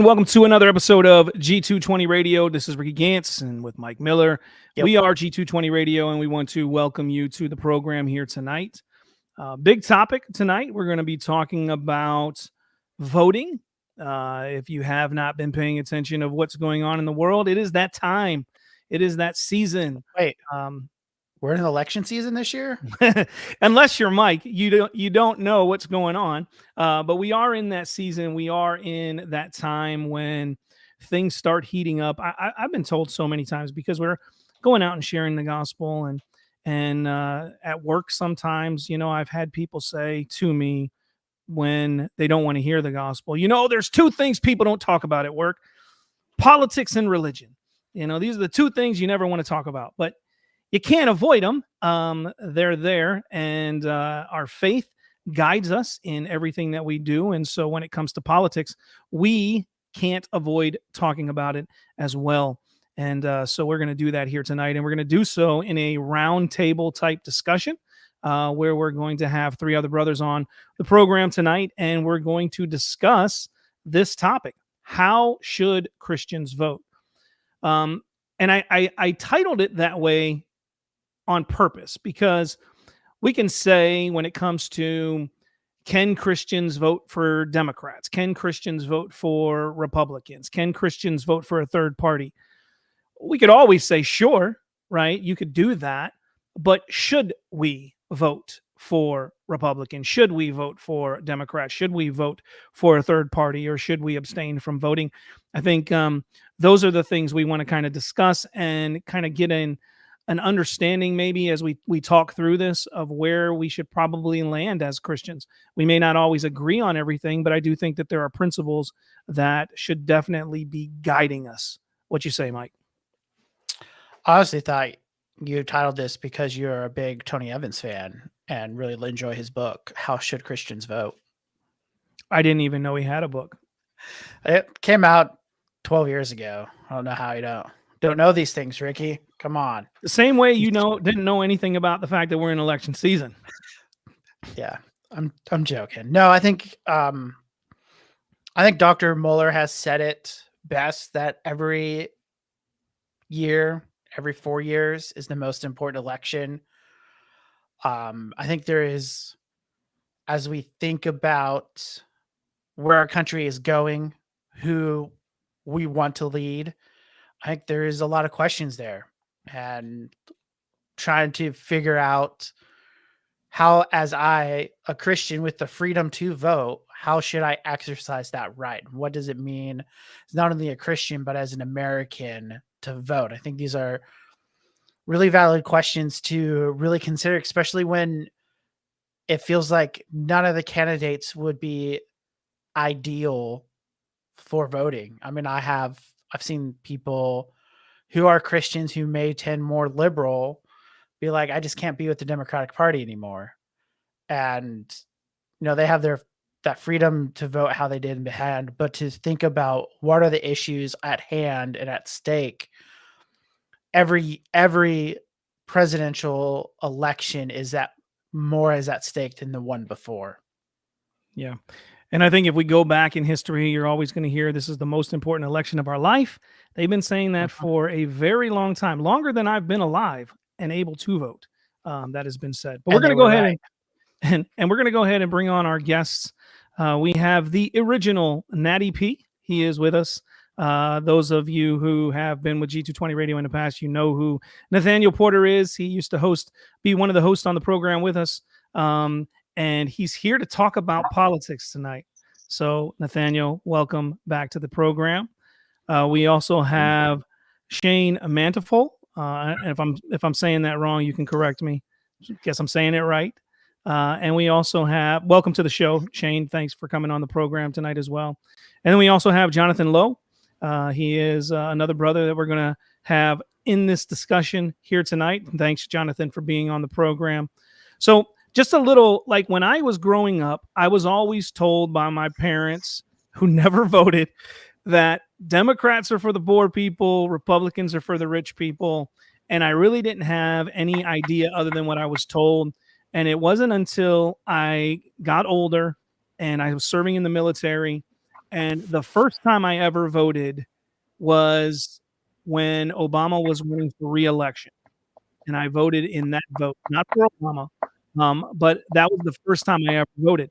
welcome to another episode of G220 Radio. This is Ricky Gantz and with Mike Miller. Yep. We are G220 Radio, and we want to welcome you to the program here tonight. Big topic tonight. We're going to be talking about voting. If you have not been paying attention of what's going on in the world, it is that time. It is that season. Wait, we're in election season this year? Unless you're Mike, you don't know what's going on. But we are in that season. We are in that time when things start heating up. I've been told so many times, because we're going out and sharing the gospel, and at work sometimes, I've had people say to me when they don't want to hear the gospel, there's two things people don't talk about at work: politics and religion. These are the two things you never want to talk about, but you can't avoid them. They're there, and our faith guides us in everything that we do. And so when it comes to politics, we can't avoid talking about it as well. And so we're going to do that here tonight, and we're going to do so in a round table type discussion where we're going to have three other brothers on the program tonight, and we're going to discuss this topic: how should Christians vote? And I titled it that way on purpose, because we can say, when it comes to, can Christians vote for Democrats? Can Christians vote for Republicans? Can Christians vote for a third party? We could always say, sure, right? You could do that. But should we vote for Republicans? Should we vote for Democrats? Should we vote for a third party, or should we abstain from voting? I think those are the things we want to kind of discuss and kind of get in an understanding, maybe, as we talk through this, of where we should probably land as Christians. We may not always agree on everything, but I do think that there are principles that should definitely be guiding us. What you say, Mike? I honestly thought you titled this because you're a big Tony Evans fan and really enjoy his book, How Should Christians Vote? I didn't even know he had a book. It came out 12 years ago. I don't know how you don't know these things, Ricky. Come on. The same way didn't know anything about the fact that we're in election season. Yeah, I'm joking. No, I think Dr. Mueller has said it best, that every year, every 4 years is the most important election. I think there is, as we think about where our country is going, who we want to lead, I think there is a lot of questions there, and trying to figure out how, as a Christian with the freedom to vote, how should I exercise that right? What does it mean, as not only a Christian, but as an American, to vote? I think these are really valid questions to really consider, especially when it feels like none of the candidates would be ideal for voting. I mean, I've seen people who are Christians who may tend more liberal be like, I just can't be with the Democratic Party anymore. And, they have that freedom to vote how they did in hand, but to think about what are the issues at hand and at stake. Every presidential election is at stake than the one before. Yeah. And I think if we go back in history, you're always going to hear this is the most important election of our life. They've been saying that for a very long time, longer than I've been alive and able to vote. That has been said. But we're going to go ahead and we're going to go ahead and bring on our guests. We have the original Natty P. He is with us. Those of you who have been with G220 Radio in the past, you know who Nathaniel Porter is. He used to be one of the hosts on the program with us. And he's here to talk about politics tonight. So, Nathaniel, welcome back to the program. We also have Shane Manteuffel. And if I'm saying that wrong, you can correct me. Guess I'm saying it right. And we also have, welcome to the show, Shane. Thanks for coming on the program tonight as well. And then we also have Jonathan Lowe. He is another brother that we're going to have in this discussion here tonight. Thanks, Jonathan, for being on the program. So, just a little, like, when I was growing up, I was always told by my parents, who never voted, that Democrats are for the poor people, Republicans are for the rich people. And I really didn't have any idea other than what I was told. And it wasn't until I got older and I was serving in the military And the first time I ever voted was when Obama was running for re-election, and I voted in that vote, not for Obama, but that was the first time I ever voted.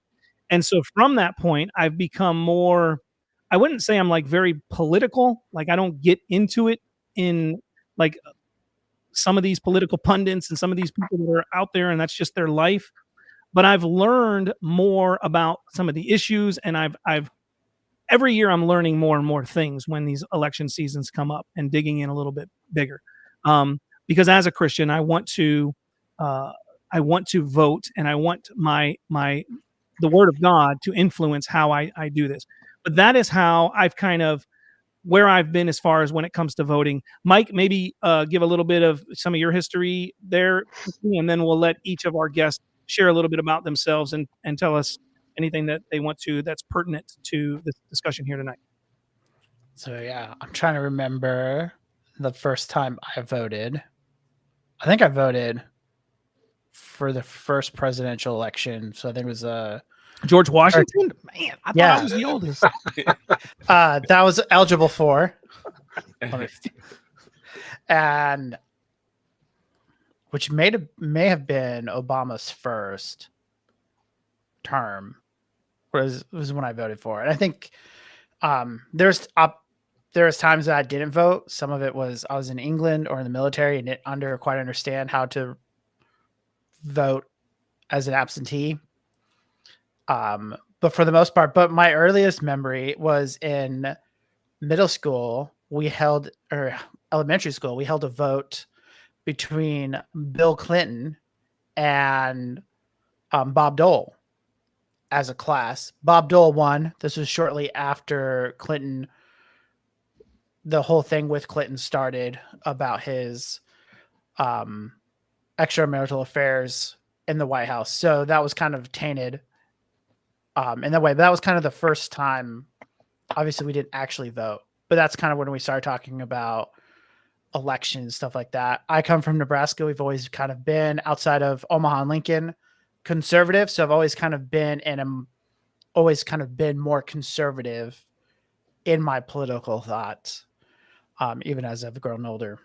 And so from that point, I've become more. I wouldn't say I'm like very political. Like I don't get into it in like some of these political pundits and some of these people that are out there, and that's just their life. But I've learned more about some of the issues, and I've every year I'm learning more and more things when these election seasons come up and digging in a little bit bigger. Because as a Christian, uh, I want to vote, and I want the word of God to influence how I do this. But that is how I've kind of where I've been as far as when it comes to voting. Mike, maybe give a little bit of some of your history there, and then we'll let each of our guests share a little bit about themselves and tell us anything that they want to that's pertinent to the discussion here tonight. So yeah, I'm trying to remember the first time I voted. I think I voted for the first presidential election. So I think it was George Washington. Man, I thought I was the oldest. that was eligible for. And which may have been Obama's first term was when I voted for it. I think there's times that I didn't vote. Some of it was I was in England or in the military and didn't quite understand how to vote as an absentee. But for the most part, but my earliest memory was in middle school. Or elementary school, we held a vote between Bill Clinton and Bob Dole as a class. Bob Dole won. This was shortly after Clinton. The whole thing with Clinton started about his extramarital affairs in the White House. So that was kind of tainted in that way. But that was kind of the first time. Obviously, we didn't actually vote, but that's kind of when we started talking about elections, stuff like that. I come from Nebraska. We've always kind of been outside of Omaha and Lincoln conservative. So I've always kind of been more conservative in my political thoughts, even as I've grown older.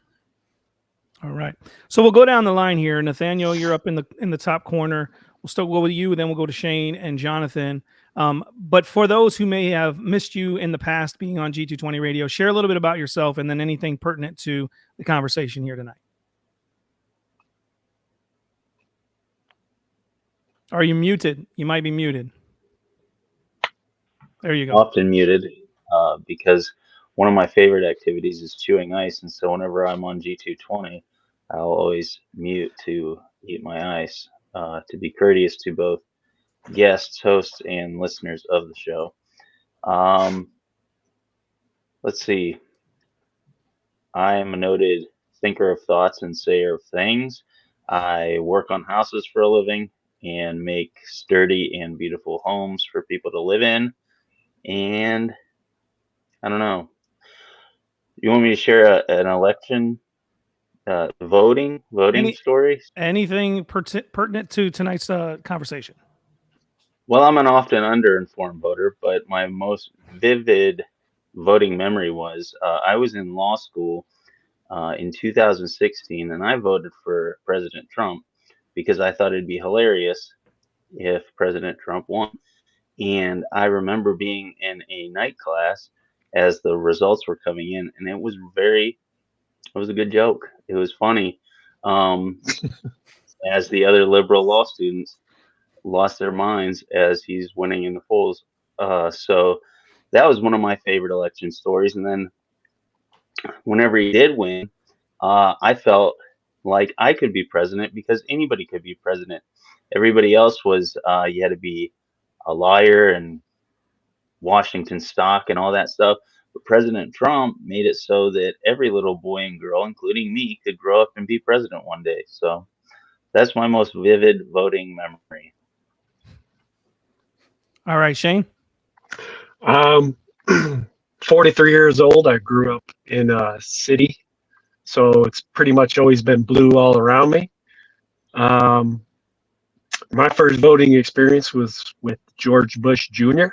All right. So we'll go down the line here. Nathaniel, you're up in the top corner. We'll still go with you, then we'll go to Shane and Jonathan. But for those who may have missed you in the past being on G220 Radio, share a little bit about yourself and then anything pertinent to the conversation here tonight. Are you muted? You might be muted. There you go. Often muted because one of my favorite activities is chewing ice. And so whenever I'm on G220, I'll always mute to eat my ice to be courteous to both guests, hosts, and listeners of the show. Let's see. I am a noted thinker of thoughts and sayer of things. I work on houses for a living and make sturdy and beautiful homes for people to live in. And I don't know. You want me to share an election voting story? Anything pertinent to tonight's conversation? Well, I'm an often underinformed voter, but my most vivid voting memory was I was in law school in 2016, and I voted for President Trump because I thought it'd be hilarious if President Trump won. And I remember being in a night class as the results were coming in, and it was a good joke. It was funny as the other liberal law students lost their minds as he's winning in the polls. So that was one of my favorite election stories. And then whenever he did win, I felt like I could be president because anybody could be president. Everybody else was you had to be a liar and Washington stock and all that stuff. But President Trump made it so that every little boy and girl, including me, could grow up and be president one day. So that's my most vivid voting memory. All right, Shane. 43 years old. I grew up in a city, so it's pretty much always been blue all around me. My first voting experience was with George Bush Jr.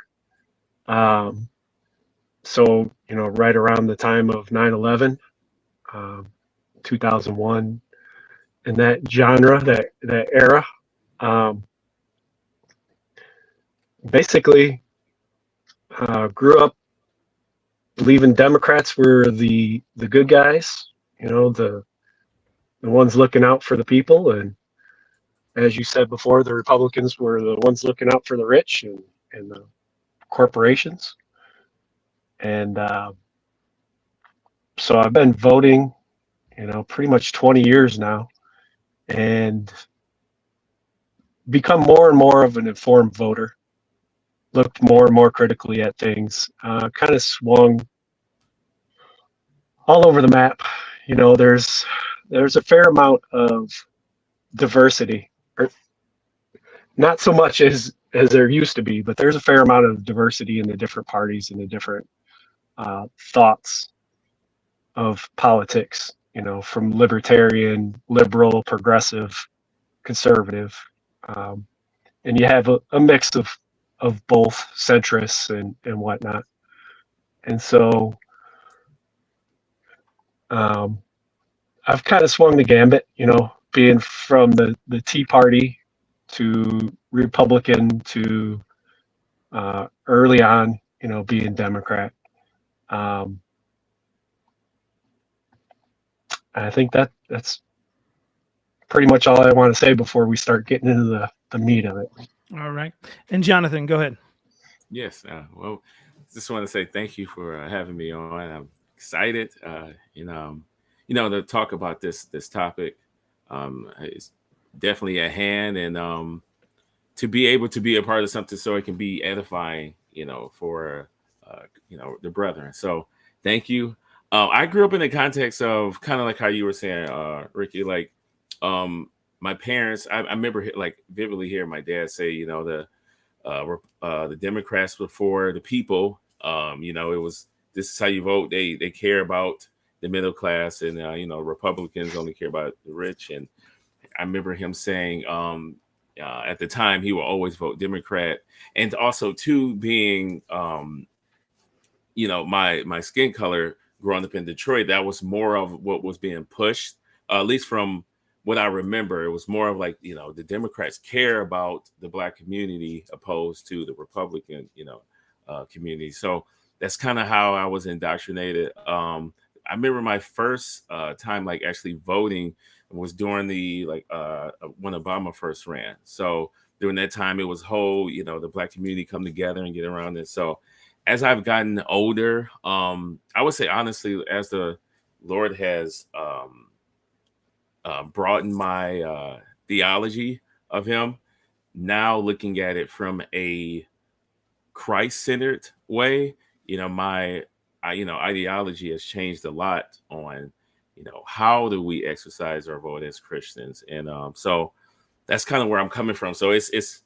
So, right around the time of 9/11, 2001, in that genre, that era, basically grew up believing Democrats were the good guys, the ones looking out for the people, and as you said before, the Republicans were the ones looking out for the rich and the corporations. And so I've been voting, pretty much 20 years now, and become more and more of an informed voter. Looked more and more critically at things. Kind of swung all over the map. There's a fair amount of diversity, or not so much as there used to be, but there's a fair amount of diversity in the different parties and the different thoughts of politics, from libertarian, liberal, progressive, conservative, and you have a mix of both centrists and whatnot. And so I've kind of swung the gambit, being from the Tea Party to Republican to early on, being Democrat. I think that's pretty much all I want to say before we start getting into the meat of it. All right. And Jonathan, go ahead. Yes. Well, just want to say thank you for having me on. I'm excited, to talk about this topic. It's definitely at hand, and to be able to be a part of something so it can be edifying, for the brethren. So thank you. I grew up in the context of kind of like how you were saying, Ricky, like my parents, I remember like vividly hearing my dad say, the Democrats were for the people. It was, this is how you vote. They care about the middle class, and Republicans only care about the rich. And I remember him saying at the time he will always vote Democrat, and also too being my skin color growing up in Detroit, that was more of what was being pushed, at least from what I remember. It was more of like, the Democrats care about the Black community opposed to the Republican, community. So that's kind of how I was indoctrinated. I remember my first time, like actually voting, was during the when Obama first ran. So during that time, it was whole, the Black community come together and get around it. So as I've gotten older, I would say honestly, as the Lord has broadened my theology of Him, now looking at it from a Christ-centered way, my ideology has changed a lot on, how do we exercise our vote as Christians, and so that's kind of where I'm coming from. So it's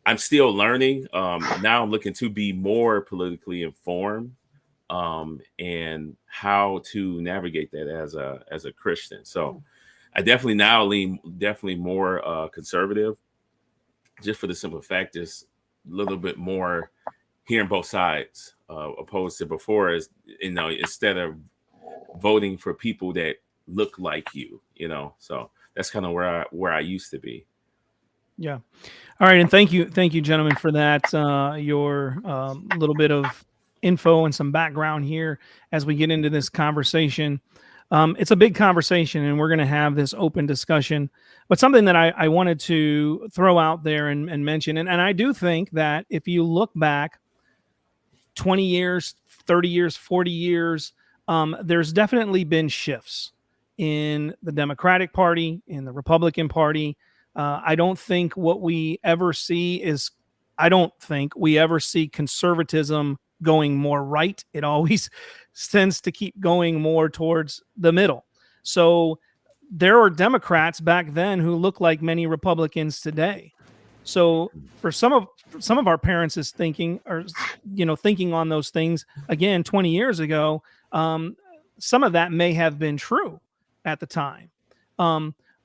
I'm still learning. Now I'm looking to be more politically informed, and how to navigate that as a Christian. So I definitely now lean more conservative, just for the simple fact is a little bit more hearing both sides, opposed to before, is instead of voting for people that look like you. So that's kind of where I used to be. Yeah. All right. And thank you, gentlemen, for that. Your little bit of info and some background here as we get into this conversation. It's a big conversation, and we're going to have this open discussion. But something that I wanted to throw out there and mention, and I do think that if you look back 20 years, 30 years, 40 years, there's definitely been shifts in the Democratic Party, in the Republican Party. I don't think we ever see conservatism going more right. It always tends to keep going more towards the middle. So there were Democrats back then who look like many Republicans today. So for some of our parents is thinking on those things again 20 years ago, some of that may have been true at the time.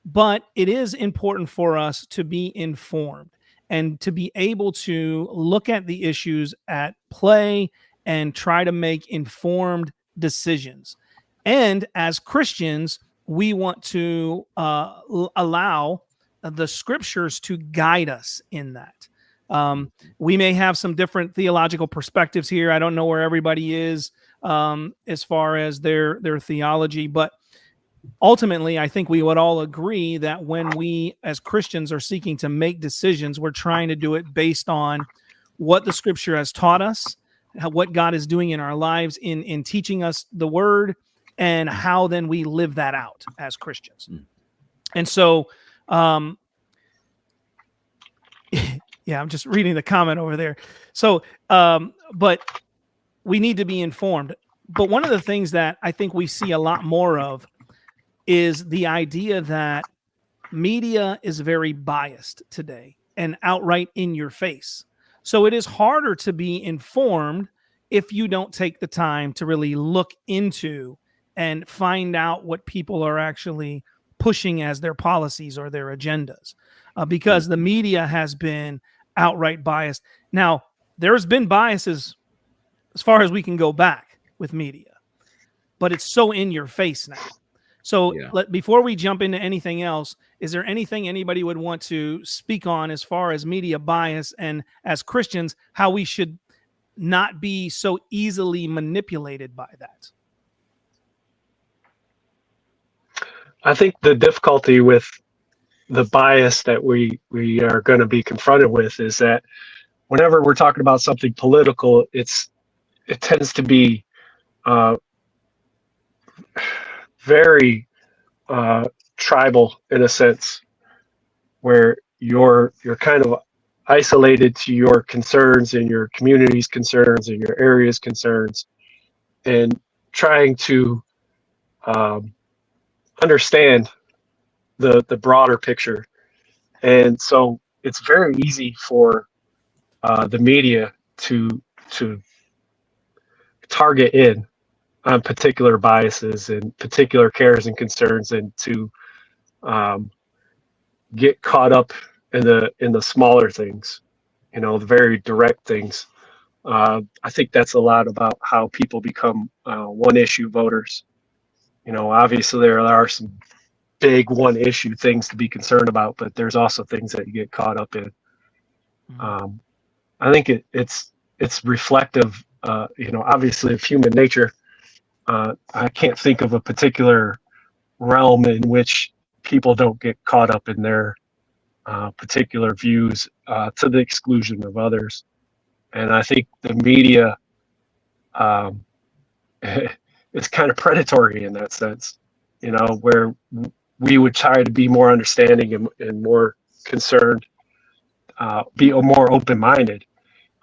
But it is important for us to be informed and to be able to look at the issues at play and try to make informed decisions. And as Christians, we want to allow the scriptures to guide us in that. We may have some different theological perspectives here. I don't know where everybody is as far as their theology, but ultimately, I think we would all agree that when we as Christians are seeking to make decisions, we're trying to do it based on what the scripture has taught us, what God is doing in our lives in teaching us the word, and how then we live that out as Christians. And so, yeah, I'm just reading the comment over there. So, but we need to be informed. But one of the things that I think we see a lot more of is the idea that media is very biased today and outright in your face. So it is harder to be informed if you don't take the time to really look into and find out what people are actually pushing as their policies or their agendas, because the media has been outright biased. Now, there's been biases as far as we can go back with media, but it's so in your face now. So before we jump into anything else, is there anything anybody would want to speak on as far as media bias and as Christians, how we should not be so easily manipulated by that? I think the difficulty with the bias that we are going to be confronted with is that whenever we're talking about something political, it tends to be very tribal in a sense, where you're kind of isolated to your concerns and your community's concerns and your area's concerns, and trying to understand the broader picture. And so it's very easy for the media to target in on particular biases and particular cares and concerns, and to get caught up in the smaller things, the very direct things. I think that's a lot about how people become one issue voters. Obviously there are some big one issue things to be concerned about, but there's also things that you get caught up in. I think it's reflective, obviously, of human nature. I can't think of a particular realm in which people don't get caught up in their particular views to the exclusion of others. And I think the media is kind of predatory in that sense, where we would try to be more understanding and more concerned, be more open-minded.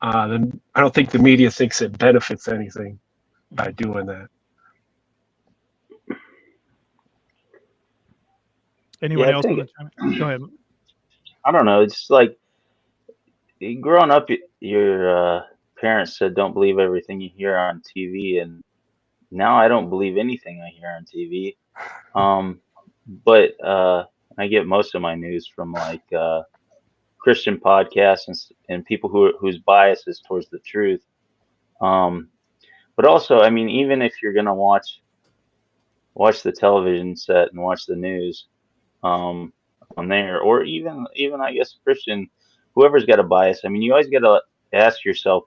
Then I don't think the media thinks it benefits anything by doing that. Anyone else? Go ahead. I don't know. It's like growing up, your parents said, "Don't believe everything you hear on TV," and now I don't believe anything I hear on TV. But I get most of my news from like Christian podcasts and people whose bias is towards the truth. But also, I mean, even if you're gonna watch the television set and watch the news on there, or even I guess Christian, whoever's got a bias, I mean, you always got to ask yourself,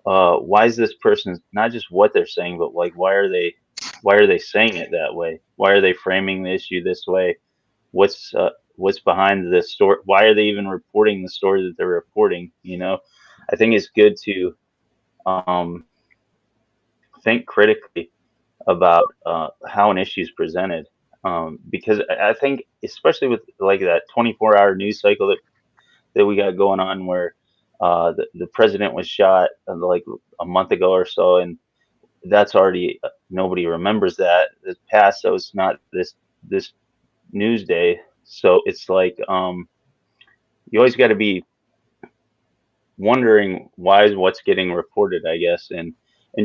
why is this person, not just what they're saying, but like why are they saying it that way? Why are they framing the issue this way? What's behind this story? Why are they even reporting the story that they're reporting? I think it's good to think critically about how an issue is presented, because I think, especially with like that 24-hour news cycle that we got going on, where the president was shot like a month ago or so, and that's already, nobody remembers that. It's past, so it's not this news day. So it's like you always got to be wondering why is what's getting reported, I guess, and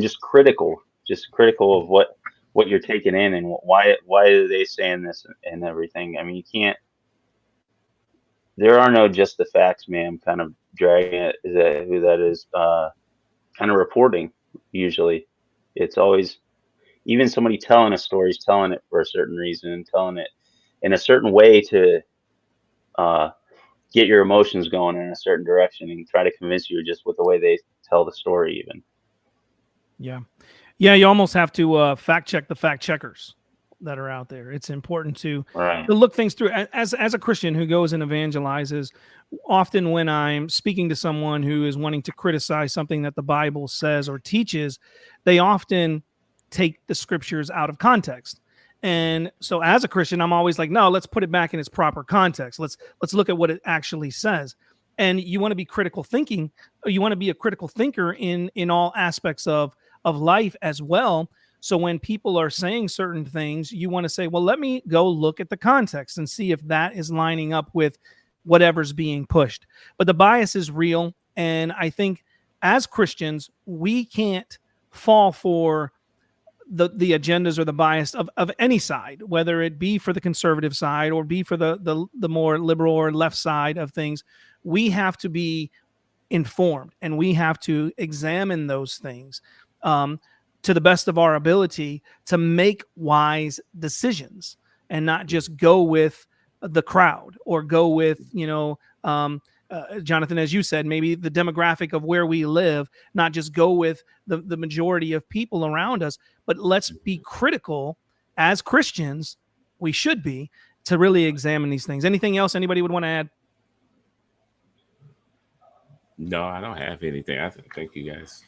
just critical of what you're taking in, and why are they saying this and everything. I mean, you can't. There are no just the facts, man. Kind of dragging it. Is that who that is? Kind of reporting. Usually, it's always even somebody telling a story is telling it for a certain reason, telling it in a certain way to uh, get your emotions going in a certain direction and try to convince you just with the way they tell the story. Even Yeah. Yeah, you almost have to fact check the fact checkers that are out there. It's important to right, look things through. As a Christian who goes and evangelizes, often when I'm speaking to someone who is wanting to criticize something that the Bible says or teaches, they often take the scriptures out of context. And so as a Christian, I'm always like, no, let's put it back in its proper context. Let's look at what it actually says. And you want to be critical thinking, or you want to be a critical thinker in all aspects of life as well. So when people are saying certain things, you want to say, well, let me go look at the context and see if that is lining up with whatever's being pushed. But the bias is real. And I think as Christians, we can't fall for the agendas or the bias of any side, whether it be for the conservative side or be for the more liberal or left side of things. We have to be informed and we have to examine those things to the best of our ability to make wise decisions and not just go with the crowd or go with, Jonathan, as you said, maybe the demographic of where we live, not just go with the majority of people around us, but let's be critical as Christians. We should be, to really examine these things. Anything else anybody would want to add? No, I don't have anything. Thank you guys.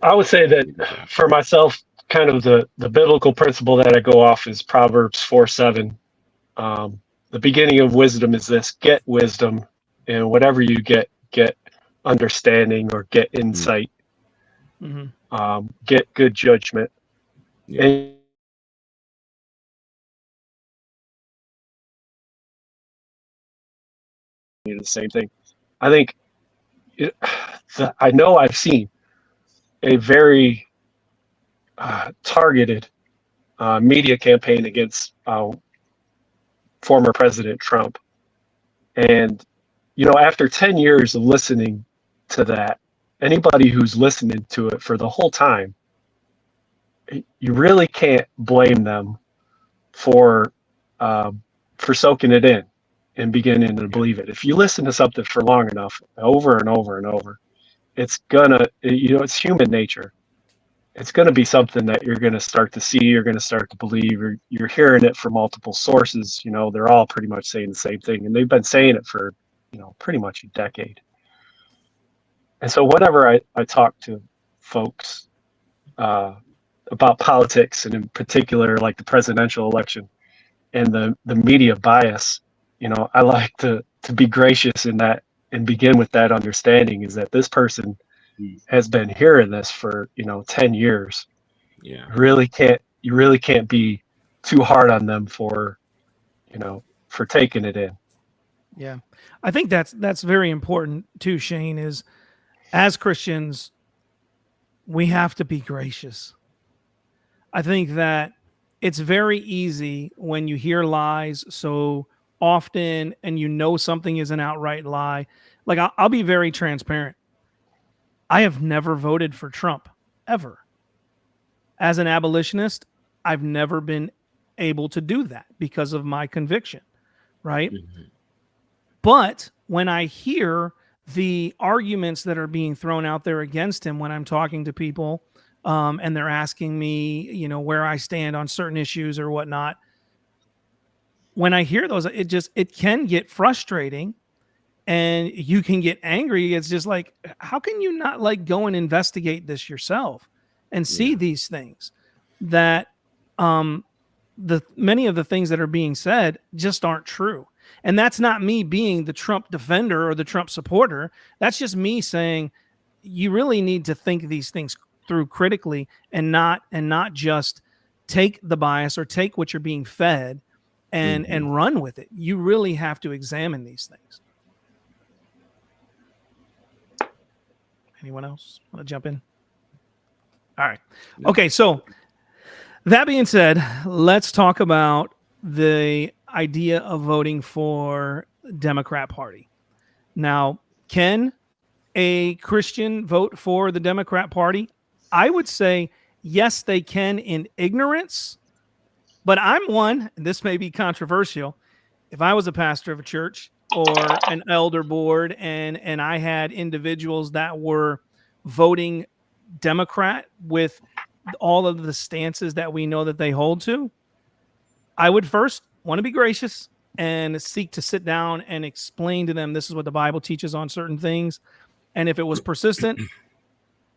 I would say that for myself, kind of the biblical principle that I go off is Proverbs 4:7. The beginning of wisdom is this: get wisdom, and whatever you get understanding or get insight, get good judgment. Yeah. And the same thing. I think I know I've seen a very targeted media campaign against former President Trump. And, after 10 years of listening to that, anybody who's listening to it for the whole time, you really can't blame them for soaking it in and beginning to believe it. If you listen to something for long enough, over and over and over, it's gonna, it's human nature. It's going to be something that you're going to start to see, you're going to start to believe, you're hearing it from multiple sources. They're all pretty much saying the same thing, and they've been saying it for, pretty much a decade. And so whenever I talk to folks about politics, and in particular, like the presidential election and the media bias, I like to be gracious in that and begin with that understanding is that this person has been hearing this for 10 years. Yeah. You really can't be too hard on them for taking it in. Yeah. I think that's very important too, Shane, is as Christians, we have to be gracious. I think that it's very easy when you hear lies so often and something is an outright lie. Like I'll be very transparent. I have never voted for Trump, ever. As an abolitionist, I've never been able to do that because of my conviction, right? Mm-hmm. But when I hear the arguments that are being thrown out there against him when I'm talking to people and they're asking me, where I stand on certain issues or whatnot, when I hear those, it can get frustrating. And you can get angry. It's just like, how can you not go and investigate this yourself and see these things that many of the things that are being said just aren't true. And that's not me being the Trump defender or the Trump supporter. That's just me saying you really need to think these things through critically and not just take the bias or take what you're being fed and run with it. You really have to examine these things. Anyone else want to jump in? All right. Okay, so that being said, let's talk about the idea of voting for Democrat Party. Now, can a Christian vote for the Democrat Party? I would say, yes, they can in ignorance, but I'm one, and this may be controversial. If I was a pastor of a church or an elder board and I had individuals that were voting Democrat with all of the stances that we know that they hold to, I would first want to be gracious and seek to sit down and explain to them this is what the Bible teaches on certain things. And if it was persistent,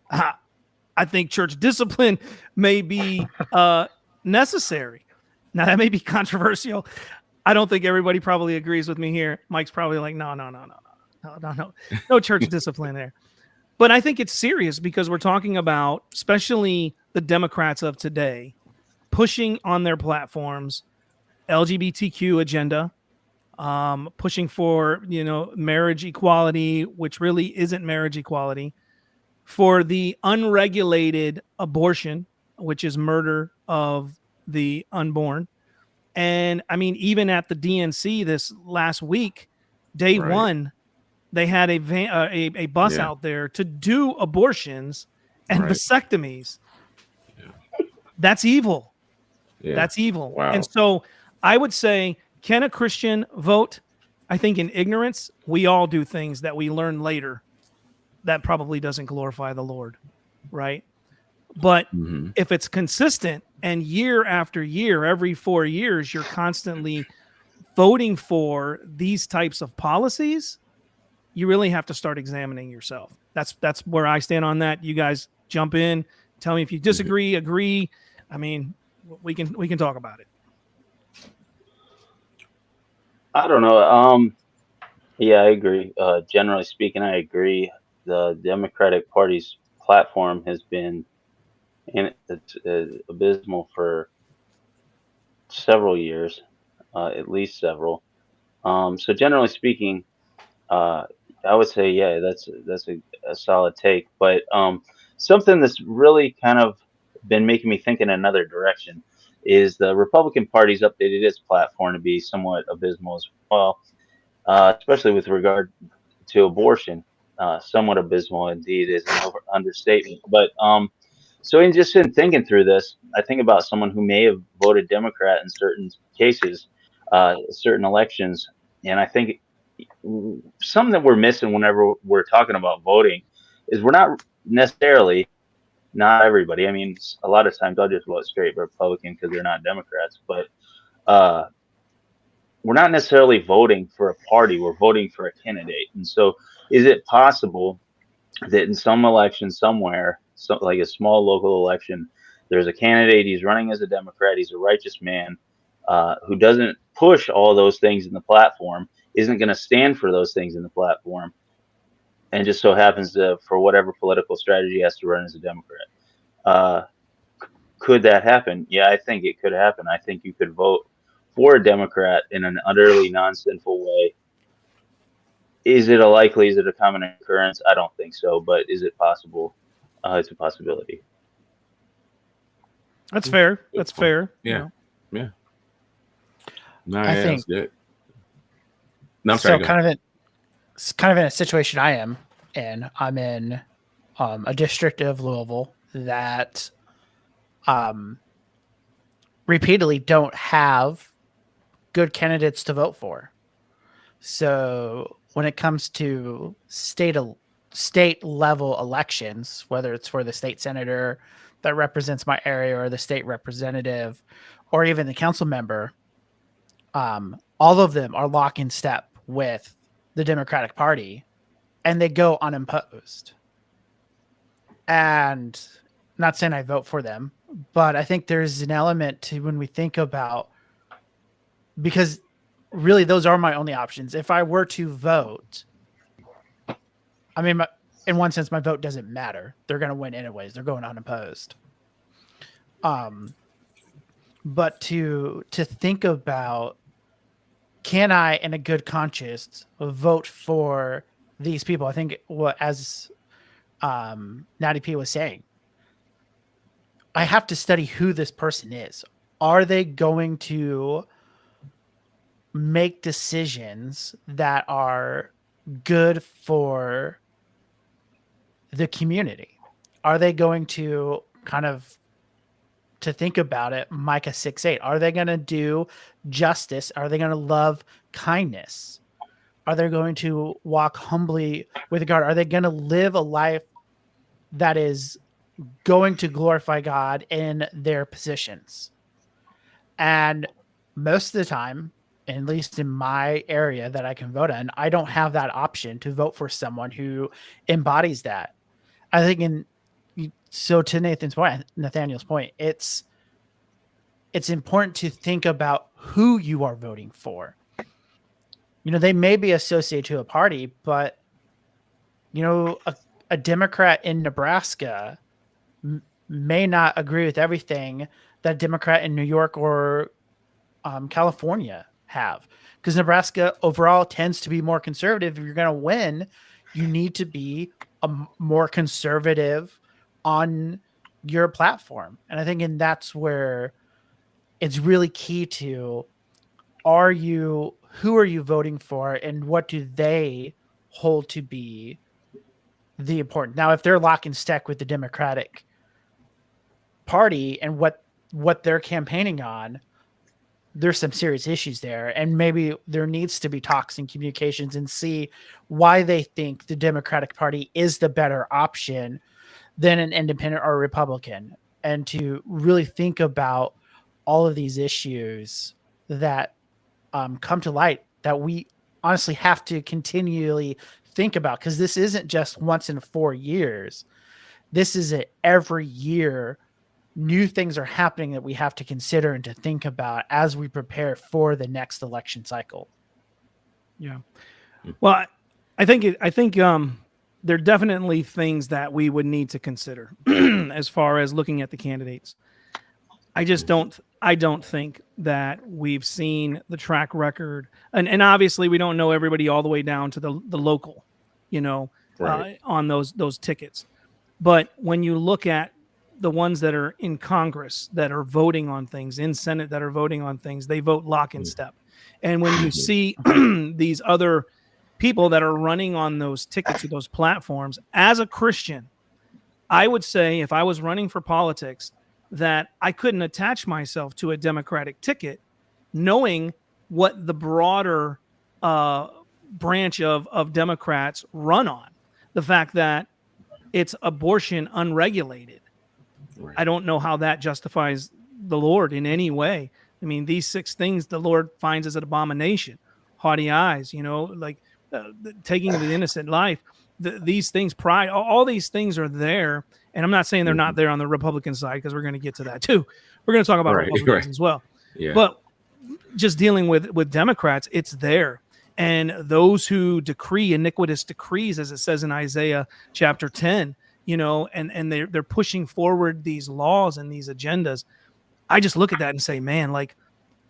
I think church discipline may be necessary. Now, that may be controversial. I don't think everybody probably agrees with me here. Mike's probably like, no church discipline there. But I think it's serious because we're talking about, especially the Democrats of today, pushing on their platforms LGBTQ agenda, pushing for, marriage equality, which really isn't marriage equality, for the unregulated abortion, which is murder of the unborn. And I mean, even at the DNC this last week, day one, they had a bus out there to do abortions and vasectomies. Yeah. That's evil. Yeah. That's evil. Wow. And so I would say, can a Christian vote? I think in ignorance, we all do things that we learn later that probably doesn't glorify the Lord, right? But if it's consistent and year after year, every 4 years, you're constantly voting for these types of policies, you really have to start examining yourself. That's where I stand on that. You guys jump in, tell me if you disagree, agree. I mean, we can talk about it. I don't know. Yeah, I agree. Generally speaking, I agree. The Democratic Party's platform has been it's abysmal for several years, at least several. So generally speaking, I would say, yeah, that's a solid take. But something that's really kind of been making me think in another direction is the Republican Party's updated its platform to be somewhat abysmal as well, especially with regard to abortion. Somewhat abysmal indeed is an understatement. But so in thinking through this, I think about someone who may have voted Democrat in certain cases, certain elections, and I think something that we're missing whenever we're talking about voting is we're not necessarily, not everybody. I mean, a lot of times I'll just vote straight Republican because they're not Democrats, but we're not necessarily voting for a party. We're voting for a candidate. And so is it possible that in some election somewhere, like a small local election, there's a candidate, he's running as a Democrat, he's a righteous man who doesn't push all those things in the platform, isn't going to stand for those things in the platform, and just so happens to, for whatever political strategy, has to run as a Democrat. Could that happen? Yeah, I think it could happen. I think you could vote for a Democrat in an utterly non-sinful way. Is it a common occurrence? I don't think so, but is it possible? It's a possibility. That's fair. That's fair. Yeah. Yeah. No, I think that's good. No, I'm sorry. So kind of in a situation I am in. I'm in a district of Louisville that repeatedly don't have good candidates to vote for. So when it comes to state level elections, whether it's for the state senator that represents my area or the state representative or even the council member, all of them are lock in step with the Democratic Party and they go unopposed. And not saying I vote for them, but I think there's an element to when we think about, because really those are my only options. If I were to vote, I mean, in one sense, my vote doesn't matter. They're going to win anyways. They're going unopposed. But to think about, can I, in a good conscience, vote for these people? I think as Natty P was saying, I have to study who this person is. Are they going to make decisions that are good for the community? are they going to kind of, to think about it, Micah 6:8, are they going to do justice? Are they going to love kindness? Are they going to walk humbly with God? Are they going to live a life that is going to glorify God in their positions? And most of the time, at least in my area that I can vote in, I don't have that option to vote for someone who embodies that. I think so to Nathaniel's point, it's important to think about who you are voting for. They may be associated to a party, but a Democrat in Nebraska may not agree with everything that a Democrat in New York or California have, because Nebraska overall tends to be more conservative. If you're going to win, you need to be more conservative on your platform. And I think that's where it's really key to, who are you voting for, and what do they hold to be the important? Now, if they're lock and step with the Democratic Party and what they're campaigning on, there's some serious issues there, and maybe there needs to be talks and communications and see why they think the Democratic Party is the better option than an independent or a Republican, and to really think about all of these issues that come to light that we honestly have to continually think about, because this isn't just once in 4 years. This is every year. New things are happening that we have to consider and to think about as we prepare for the next election cycle. Yeah. Well, I think there are definitely things that we would need to consider as far as looking at the candidates. I don't think that we've seen the track record, and obviously we don't know everybody all the way down to the local, Right. on those tickets. But when you look at the ones that are in Congress that are voting on things, in Senate that are voting on things, they vote lock and step. And when you see these other people that are running on those tickets or those platforms, as a Christian, I would say, if I was running for politics, that I couldn't attach myself to a Democratic ticket, knowing what the broader branch of Democrats run on. The fact that it's abortion unregulated. Right. I don't know how that justifies the Lord in any way. I mean, these 6 things the Lord finds as an abomination: haughty eyes, taking the innocent life, these things, pride, all these things are there. And I'm not saying they're not there on the Republican side, because we're going to get to that too. We're going to talk about Republicans as well. Yeah. But just dealing with Democrats, it's there. And those who decree iniquitous decrees, as it says in Isaiah chapter 10, and they're pushing forward these laws and these agendas. I just look at that and say, man, like,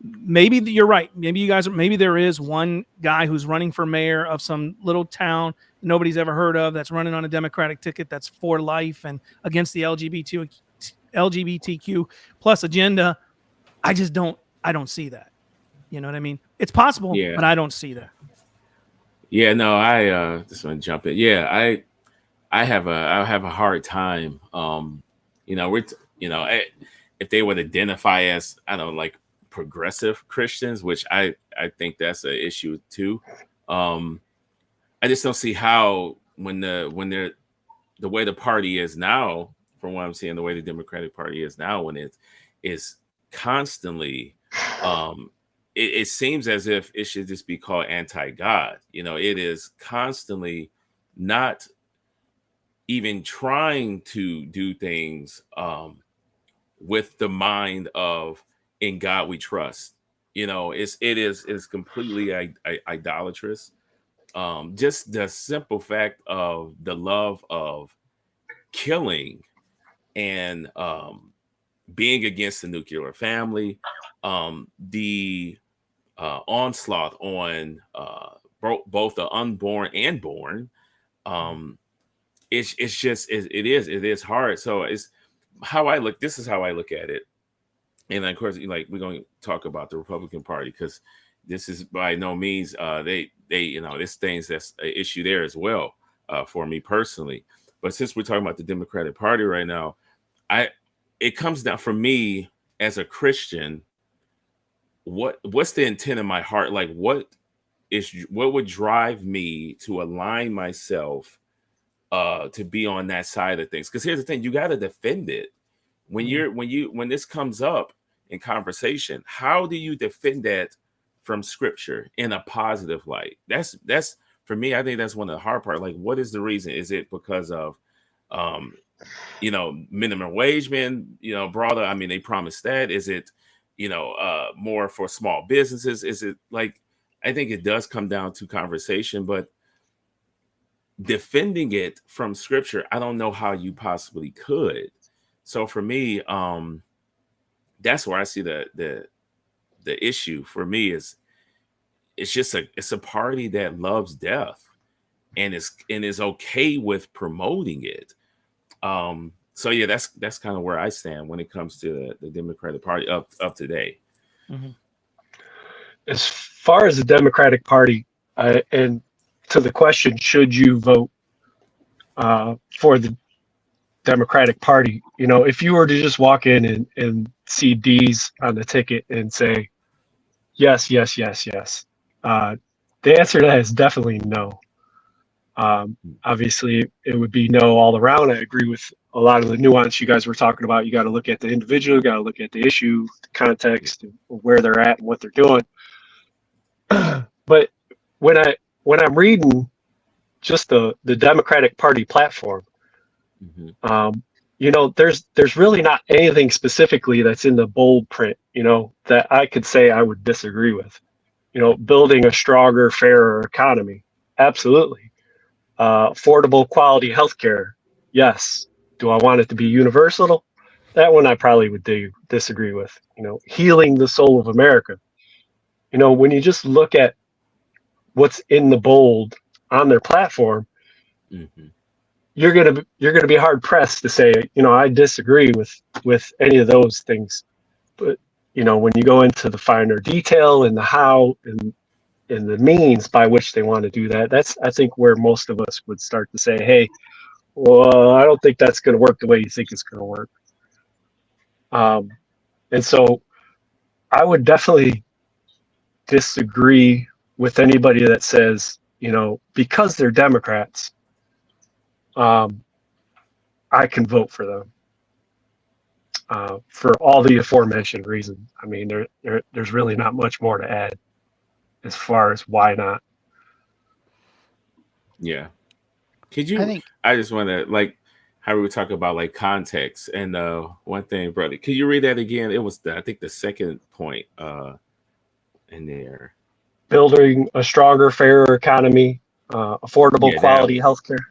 maybe you're right. Maybe there is one guy who's running for mayor of some little town nobody's ever heard of, that's running on a Democratic ticket, that's for life and against the LGBTQ plus agenda. I don't see that. You know what I mean? It's possible, but I don't see that. Yeah, no, I just want to jump in. Yeah, I have a hard time. If they would identify as, I don't know, like progressive Christians, which I think that's an issue too. I just don't see how, when the way the party is now, from what I'm seeing, the way the Democratic Party is now, when it is constantly, it seems as if it should just be called anti-God. It is constantly not even trying to do things with the mind of "in God we trust." It is completely idolatrous. Just the simple fact of the love of killing and being against the nuclear family, the onslaught on both the unborn and born. It is hard. So it's how I look. This is how I look at it. And of course, like, we're going to talk about the Republican Party, because this is by no means this thing's that's an issue there as well for me personally. But since we're talking about the Democratic Party right now, it comes down for me as a Christian. What's the intent of my heart? Like, what would drive me to align myself to be on that side of things? Because here's the thing: you got to defend it when this comes up in conversation. How do you defend that from Scripture in a positive light? That's for me. I think that's one of the hard part. Like, what is the reason? Is it because of minimum wage men, broader? I mean, they promised that. Is it more for small businesses? Is it like, I think it does come down to conversation, but defending it from Scripture, I don't know how you possibly could. So for me, that's where I see the issue for me is it's a party that loves death and is okay with promoting it. So yeah, that's kind of where I stand when it comes to the Democratic Party up today. Mm-hmm. As far as the Democratic Party, and to the question, should you vote for the Democratic Party? If you were to just walk in and see D's on the ticket and say, yes, yes, yes, yes, the answer to that is definitely no. Obviously, it would be no all around. I agree with a lot of the nuance you guys were talking about. You got to look at the individual, you got to look at the issue, the context, where they're at, and what they're doing. But when I'm reading just the Democratic Party platform, there's really not anything specifically that's in the bold print, that I could say I would disagree with. Building a stronger, fairer economy, absolutely. Affordable, quality healthcare, yes. Do I want it to be universal? That one I probably would disagree with. Healing the soul of America. When you just look at what's in the bold on their platform, you're gonna be hard pressed to say, I disagree with any of those things. But when you go into the finer detail and the how and the means by which they want to do that, that's I think where most of us would start to say, hey, well, I don't think that's going to work the way you think it's going to work. And so I would definitely disagree with anybody that says, because they're Democrats, I can vote for them. For all the aforementioned reasons. I mean, there's really not much more to add as far as why not. Yeah. Could you? I just want to, like, how we were talking about like context and one thing, brother. Could you read that again? It was I think the second point in there. Building a stronger, fairer economy, affordable, quality healthcare.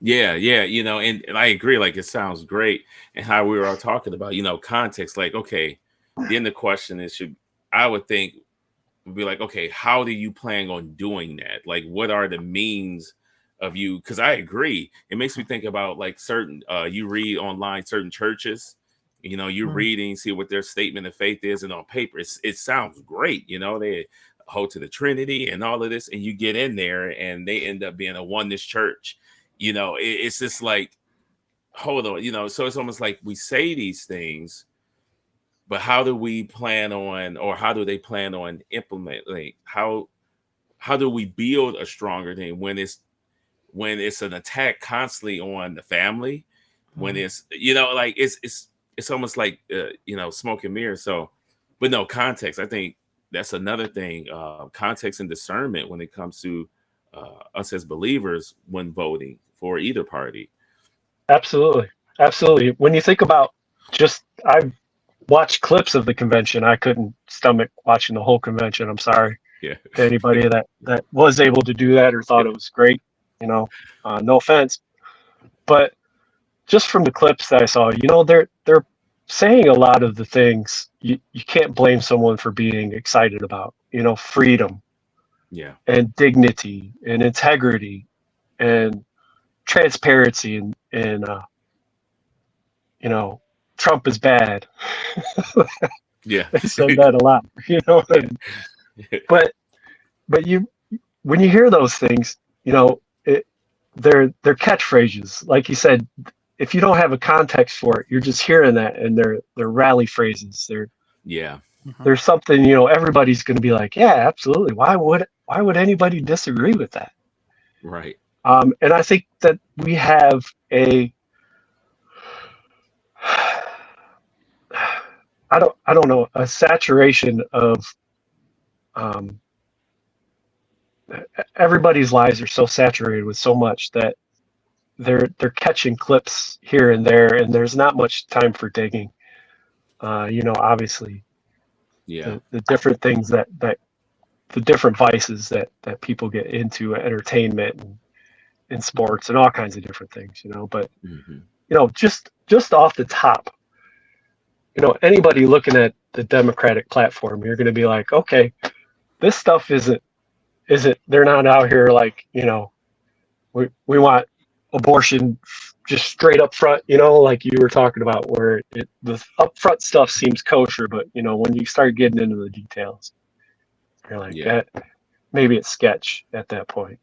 Yeah, and I agree. Like, it sounds great, and how we were all talking about, context. Like, okay, then the question is, I would think would be like, okay, how do you plan on doing that? Like, what are the means of you? Because I agree, it makes me think about like certain you read online certain churches, you're reading, see what their statement of faith is, and on paper it sounds great, they hold to the Trinity and all of this, and you get in there and they end up being a oneness church. It's just like, hold on, so it's almost like we say these things, but how do we plan on, or how do they plan on implementing? How do we build a stronger thing when it's an attack constantly on the family, when it's it's almost like smoke and mirrors. So, but no, context. I think that's another thing. Context and discernment when it comes to us as believers when voting for either party. Absolutely. When you think about I've watched clips of the convention. I couldn't stomach watching the whole convention. I'm sorry to anybody that was able to do that or thought it was great. No offense, but just from the clips that I saw, they're saying a lot of the things you can't blame someone for being excited about. Freedom, and dignity and integrity and transparency and Trump is bad. Yeah, they said that a lot. But when you hear those things, they're catchphrases. Like you said, if you don't have a context for it, you're just hearing that, and they're rally phrases. Yeah. There's something, everybody's going to be like, yeah, absolutely. Why would anybody disagree with that? Right. And I think that we have I don't know, a saturation of everybody's lives are so saturated with so much that they're catching clips here and there, and there's not much time for digging. Obviously, Yeah. the different things that the different vices that people get into, entertainment and sports and all kinds of different things, but just off the top, anybody looking at the Democratic platform, you're going to be like, okay, this stuff isn't they're not out here like, we want abortion just straight up front, like you were talking about, where the upfront stuff seems kosher, but when you start getting into the details, you're like, maybe it's sketch at that point.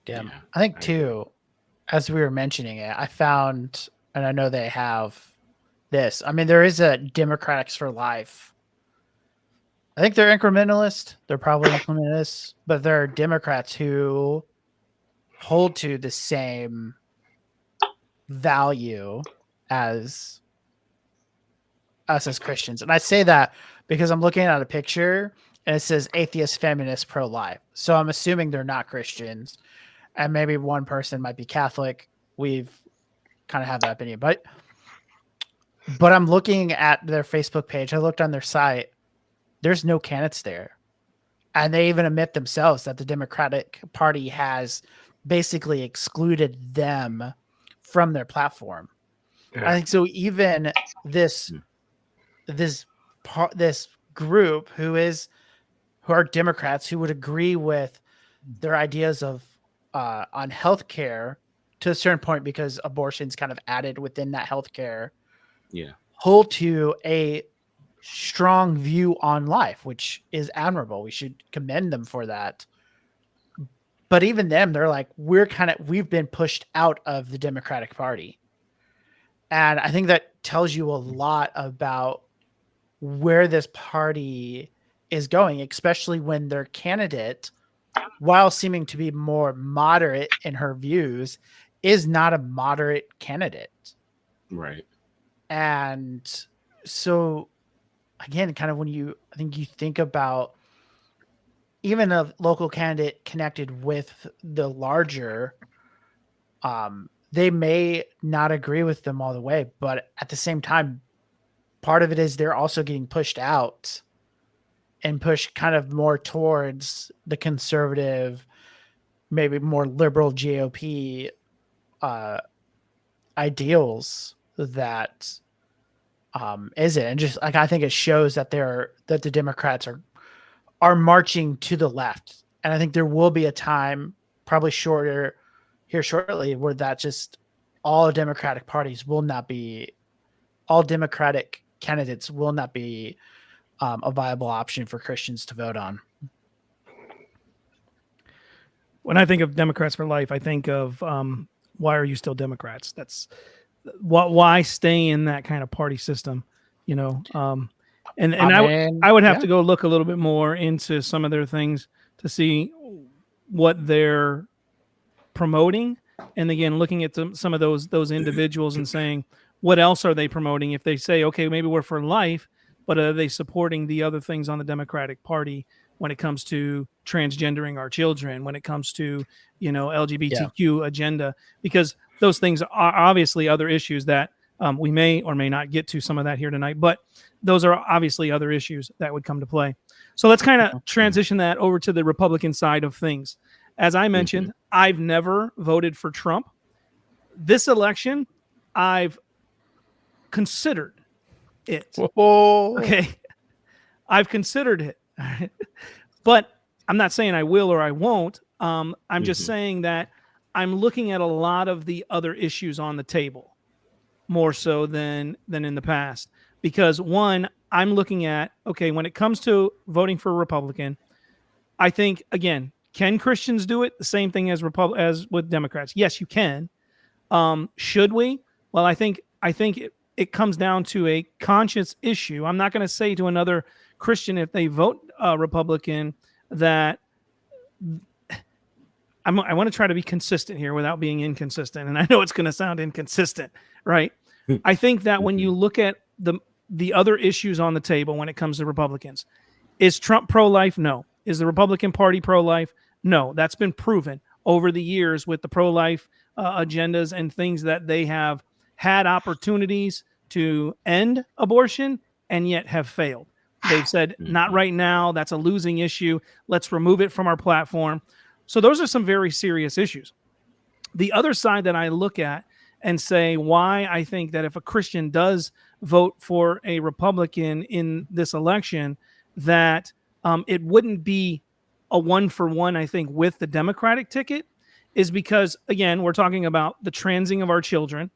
Yeah. I think too, as we were mentioning it, I found, and I know they have this. I mean, there is a Democrats for Life. I think they're incrementalist. They're probably incrementalists, but there are Democrats who hold to the same value as us as Christians. And I say that because I'm looking at a picture and it says atheist, feminist, pro-life. So I'm assuming they're not Christians. And maybe one person might be Catholic. We've kind of have that opinion. But I'm looking at their Facebook page. I looked on their site. There's no candidates there. And they even admit themselves that the Democratic Party has basically excluded them from their platform. Yeah. I think so. Even this group who are Democrats who would agree with their ideas of on healthcare to a certain point, because abortion's kind of added within that healthcare. Yeah, hold to a strong view on life, which is admirable. We should commend them for that. But even them, they're like, we've been pushed out of the Democratic Party. And I think that tells you a lot about where this party is going, especially when their candidate, while seeming to be more moderate in her views, is not a moderate candidate. Right. And so again, kind of when you think about even a local candidate connected with the larger, they may not agree with them all the way, but at the same time, part of it is they're also getting pushed out and pushed kind of more towards the conservative, maybe more liberal GOP ideals that is it. And just like, I think it shows that that the Democrats are marching to the left. And I think there will be a time, probably shortly, where that just all Democratic candidates will not be a viable option for Christians to vote on. When I think of Democrats for Life, I think of why are you still Democrats? That's why stay in that kind of party system, and I would have to go look a little bit more into some of their things to see what they're promoting. And again, looking at some of those individuals and saying, what else are they promoting? If they say, okay, maybe we're for life, but are they supporting the other things on the Democratic Party when it comes to transgendering our children, when it comes to, LGBTQ agenda? Because those things are obviously other issues that we may or may not get to some of that here tonight, but those are obviously other issues that would come to play. So let's kind of transition that over to the Republican side of things. As I mentioned, I've never voted for Trump. This election, I've considered it. Whoa. Okay. I've considered it, but I'm not saying I will or I won't. I'm just saying that I'm looking at a lot of the other issues on the table more so than in the past, because one, I'm looking at, okay, when it comes to voting for a Republican, I think, again, Can Christians do it? The same thing as with Democrats. Yes, you can. Should we? Well, I think it comes down to a conscience issue. I'm not going to say to another Christian if they vote Republican that I want to try to be consistent here without being inconsistent. And I know it's going to sound inconsistent, right? I think that when you look at the other issues on the table when it comes to Republicans, is Trump pro-life? No. Is the Republican Party pro-life? No. That's been proven over the years with the pro-life agendas and things that they have had opportunities to end abortion and yet have failed. They've said, not right now. That's a losing issue. Let's remove it from our platform. So those are some very serious issues. The other side that I look at and say why I think that if a Christian does vote for a Republican in this election, that it wouldn't be a 1-for-1, I think, with the Democratic ticket, is because, again, we're talking about the transing of our children.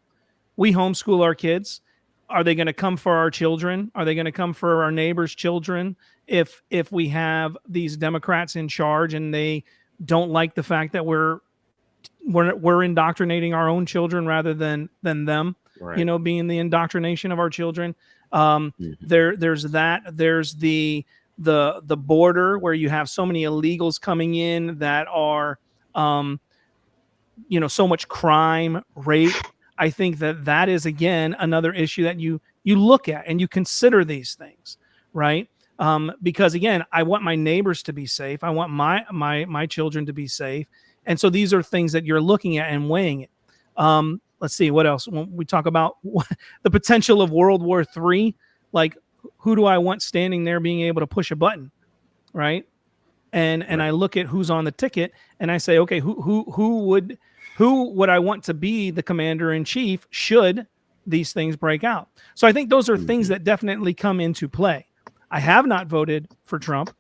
We homeschool our kids. Are they going to come for our children? Are they going to come for our neighbors' children if we have these Democrats in charge and they don't like the fact that we're indoctrinating our own children rather than them, right, being the indoctrination of our children? There's that. There's the border where you have so many illegals coming in that are, so much crime, rape. I think that is, again, another issue that you look at and you consider these things, right? Because, again, I want my neighbors to be safe. I want my children to be safe. And so these are things that you're looking at and weighing it. Let's see, what else? When we talk about the potential of World War III, like, who do I want standing there being able to push a button, right? And I look at who's on the ticket and I say, okay, who would I want to be the commander in chief should these things break out? So I think those are things that definitely come into play. I have not voted for Trump.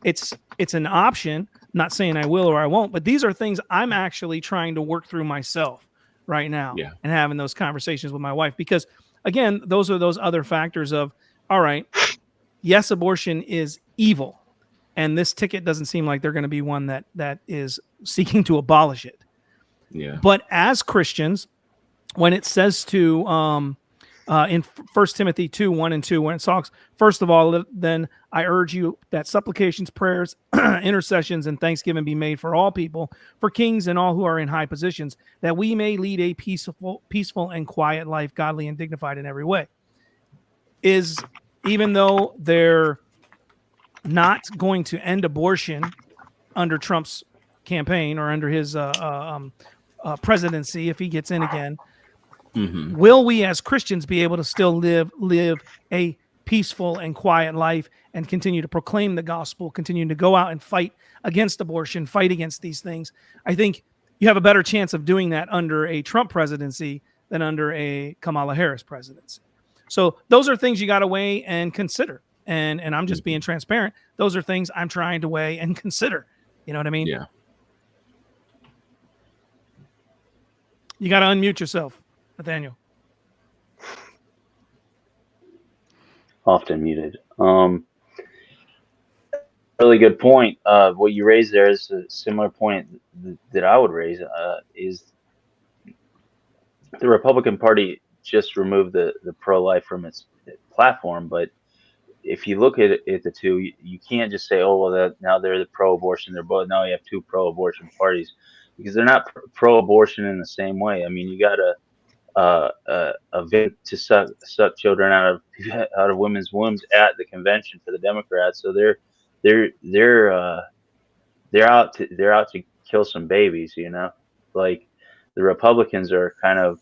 It's an option. I'm not saying I will or I won't, but these are things I'm actually trying to work through myself right now and having those conversations with my wife, because, again, those are those other factors of, all right, yes, abortion is evil. And this ticket doesn't seem like they're going to be one that is seeking to abolish it. Yeah. But as Christians, when it says to in 1 Timothy 2:1-2, when it talks, first of all, then I urge you that supplications, prayers, intercessions, and thanksgiving be made for all people, for kings and all who are in high positions, that we may lead a peaceful and quiet life, godly and dignified in every way. Is, even though they're not going to end abortion under Trump's campaign or under his presidency, if he gets in again, will we as Christians be able to still live a peaceful and quiet life and continue to proclaim the gospel, continue to go out and fight against abortion, fight against these things? I think you have a better chance of doing that under a Trump presidency than under a Kamala Harris presidency. So those are things you got to weigh and consider. And I'm just being transparent. Those are things I'm trying to weigh and consider. You know what I mean? Yeah. You got to unmute yourself, Nathaniel. Often muted. Really good point. What you raised there is a similar point that I would raise. Is the Republican Party just removed the pro-life from its platform, but if you look at the two, you can't just say, oh, well, now they're the pro-abortion. They're both, now you have two pro-abortion parties, because they're not pro-abortion in the same way. I mean, you got a vote to suck children out of women's wombs at the convention for the Democrats. So they're out to kill some babies, like the Republicans are kind of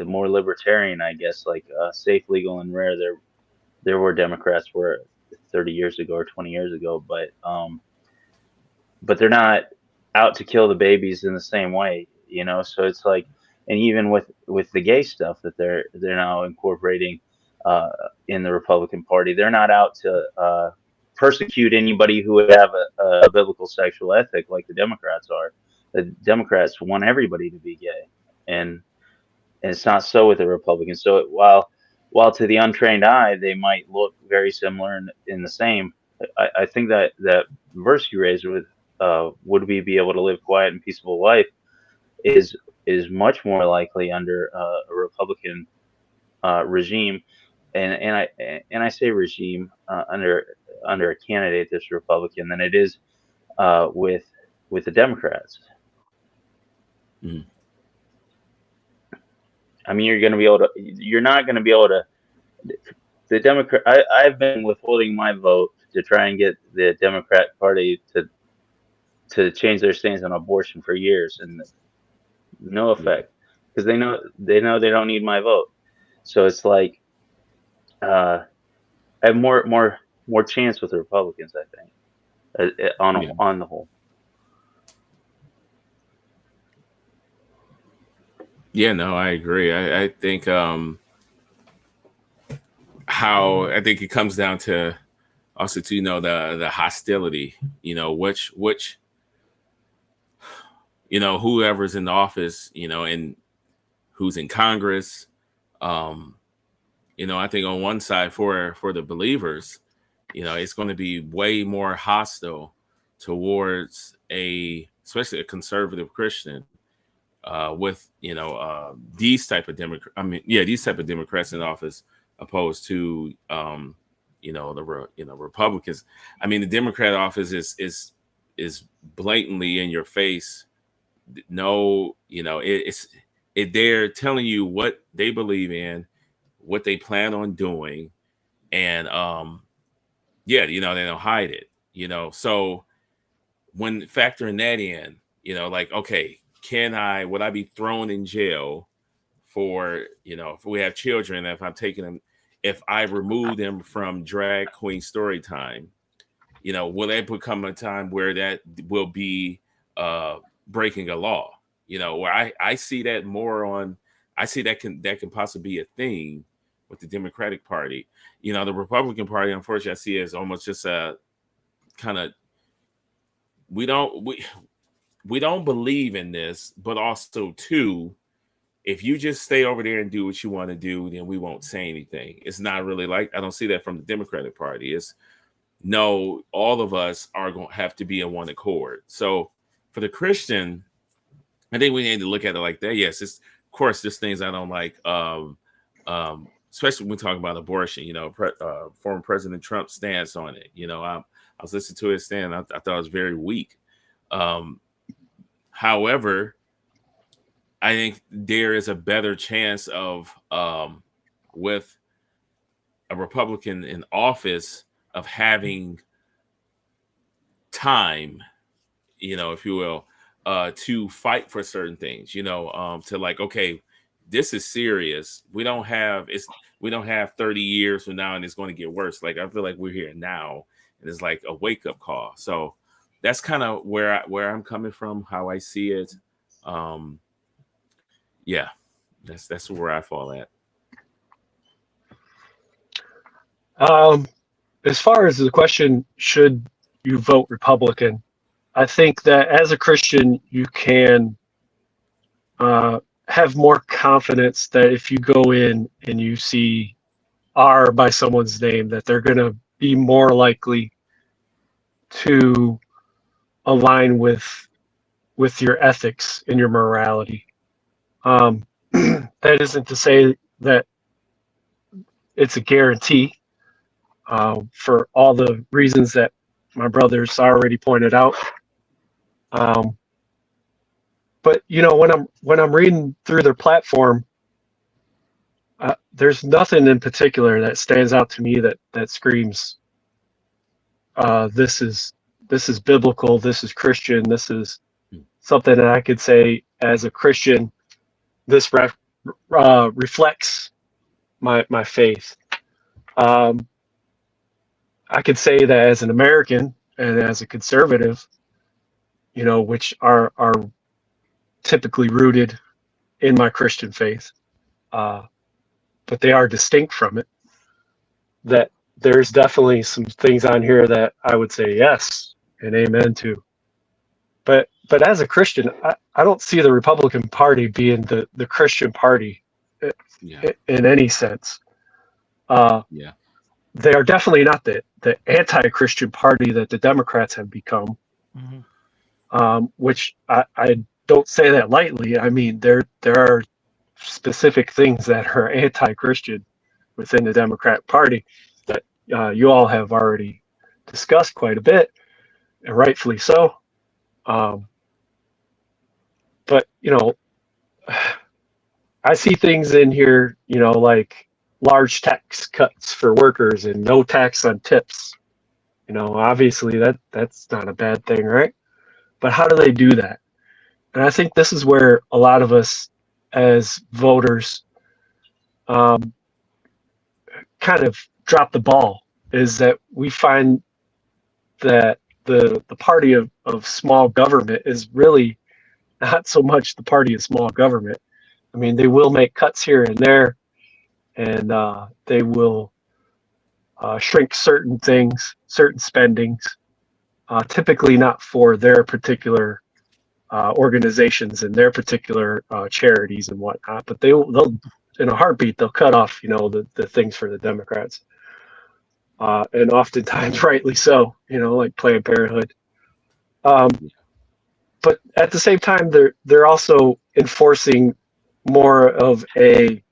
more libertarian, I guess, like safe, legal, and rare. There were Democrats were 30 years ago or 20 years ago, but they're not out to kill the babies in the same way, So it's like, and even with the gay stuff that they're now incorporating in the Republican Party, they're not out to persecute anybody who would have a biblical sexual ethic like the Democrats are. The Democrats want everybody to be gay, and it's not so with the Republicans. So while to the untrained eye they might look very similar in the same, I think that verse you raised with would we be able to live quiet and peaceful life is much more likely under a Republican regime, and I say regime under a candidate that's Republican than it is with the Democrats. Mhm. I mean, you're not going to be able to. The Democrat. I've been withholding my vote to try and get the Democrat Party to change their stance on abortion for years, and no effect, because they know they don't need my vote. So it's like I have more chance with the Republicans, I think, on the whole. Yeah, no, I agree. I think how I think it comes down to also to the hostility, which whoever's in the office, and who's in Congress. I think on one side for the believers, it's going to be way more hostile towards especially a conservative Christian with these type of these type of Democrats in office opposed to the Republicans. I mean, the Democrat office is blatantly in your face. No, they're telling you what they believe in, what they plan on doing, and they don't hide it. So when factoring that in, like, okay, would I be thrown in jail for, if we have children, if I'm taking them, if I remove them from drag queen story time, will that become a time where that will be breaking a law? Where I see that I see that can possibly be a thing with the Democratic Party. The Republican Party, unfortunately, I see it as almost just a kind of, we don't believe in this, but also too, if you just stay over there and do what you want to do, then we won't say anything. It's not really like, I don't see that from the Democratic Party. It's no, all of us are going to have to be in one accord. So for the Christian, I think we need to look at it like that. Yes, of course, there's things I don't like, especially when we talk about abortion. Former President Trump's stance on it. I was listening to his stand. I thought it was very weak. However, I think there is a better chance of with a Republican in office of having time, if you will, to fight for certain things, to like, okay, this is serious. We don't have 30 years from now and it's going to get worse. Like, I feel like we're here now and it's like a wake up call. So that's kind of where I'm coming from, how I see it. Yeah, that's where I fall at. As far as the question, should you vote Republican? I think that as a Christian, you can have more confidence that if you go in and you see R by someone's name, that they're going to be more likely to align with your ethics and your morality. That isn't to say that it's a guarantee for all the reasons that my brothers already pointed out. But when I'm reading through their platform, there's nothing in particular that stands out to me that screams, this is biblical, this is Christian, this is something that I could say as a Christian, this reflects my faith. I could say that as an American and as a conservative, which are typically rooted in my Christian faith, but they are distinct from it, that there's definitely some things on here that I would say yes and amen to. But as a Christian, I don't see the Republican Party being the Christian party in any sense. they are definitely not the anti-Christian party that the Democrats have become, which I don't say that lightly. I mean, there are specific things that are anti-Christian within the Democrat Party that you all have already discussed quite a bit, and rightfully so. But, you know, I see things in here, you know, like large tax cuts for workers and no tax on tips. You know, obviously that's not a bad thing, right? But how do they do that? And I think this is where a lot of us as voters kind of drop the ball, is that we find that the party of small government is really not so much the party of small government. I mean, they will make cuts here and there, and they will shrink certain things, certain spendings, typically not for their particular organizations and their particular charities and whatnot, but they'll in a heartbeat they'll cut off, you know, the things for the Democrats, and oftentimes rightly so, you know, like Planned Parenthood. But at the same time, they're also enforcing more of a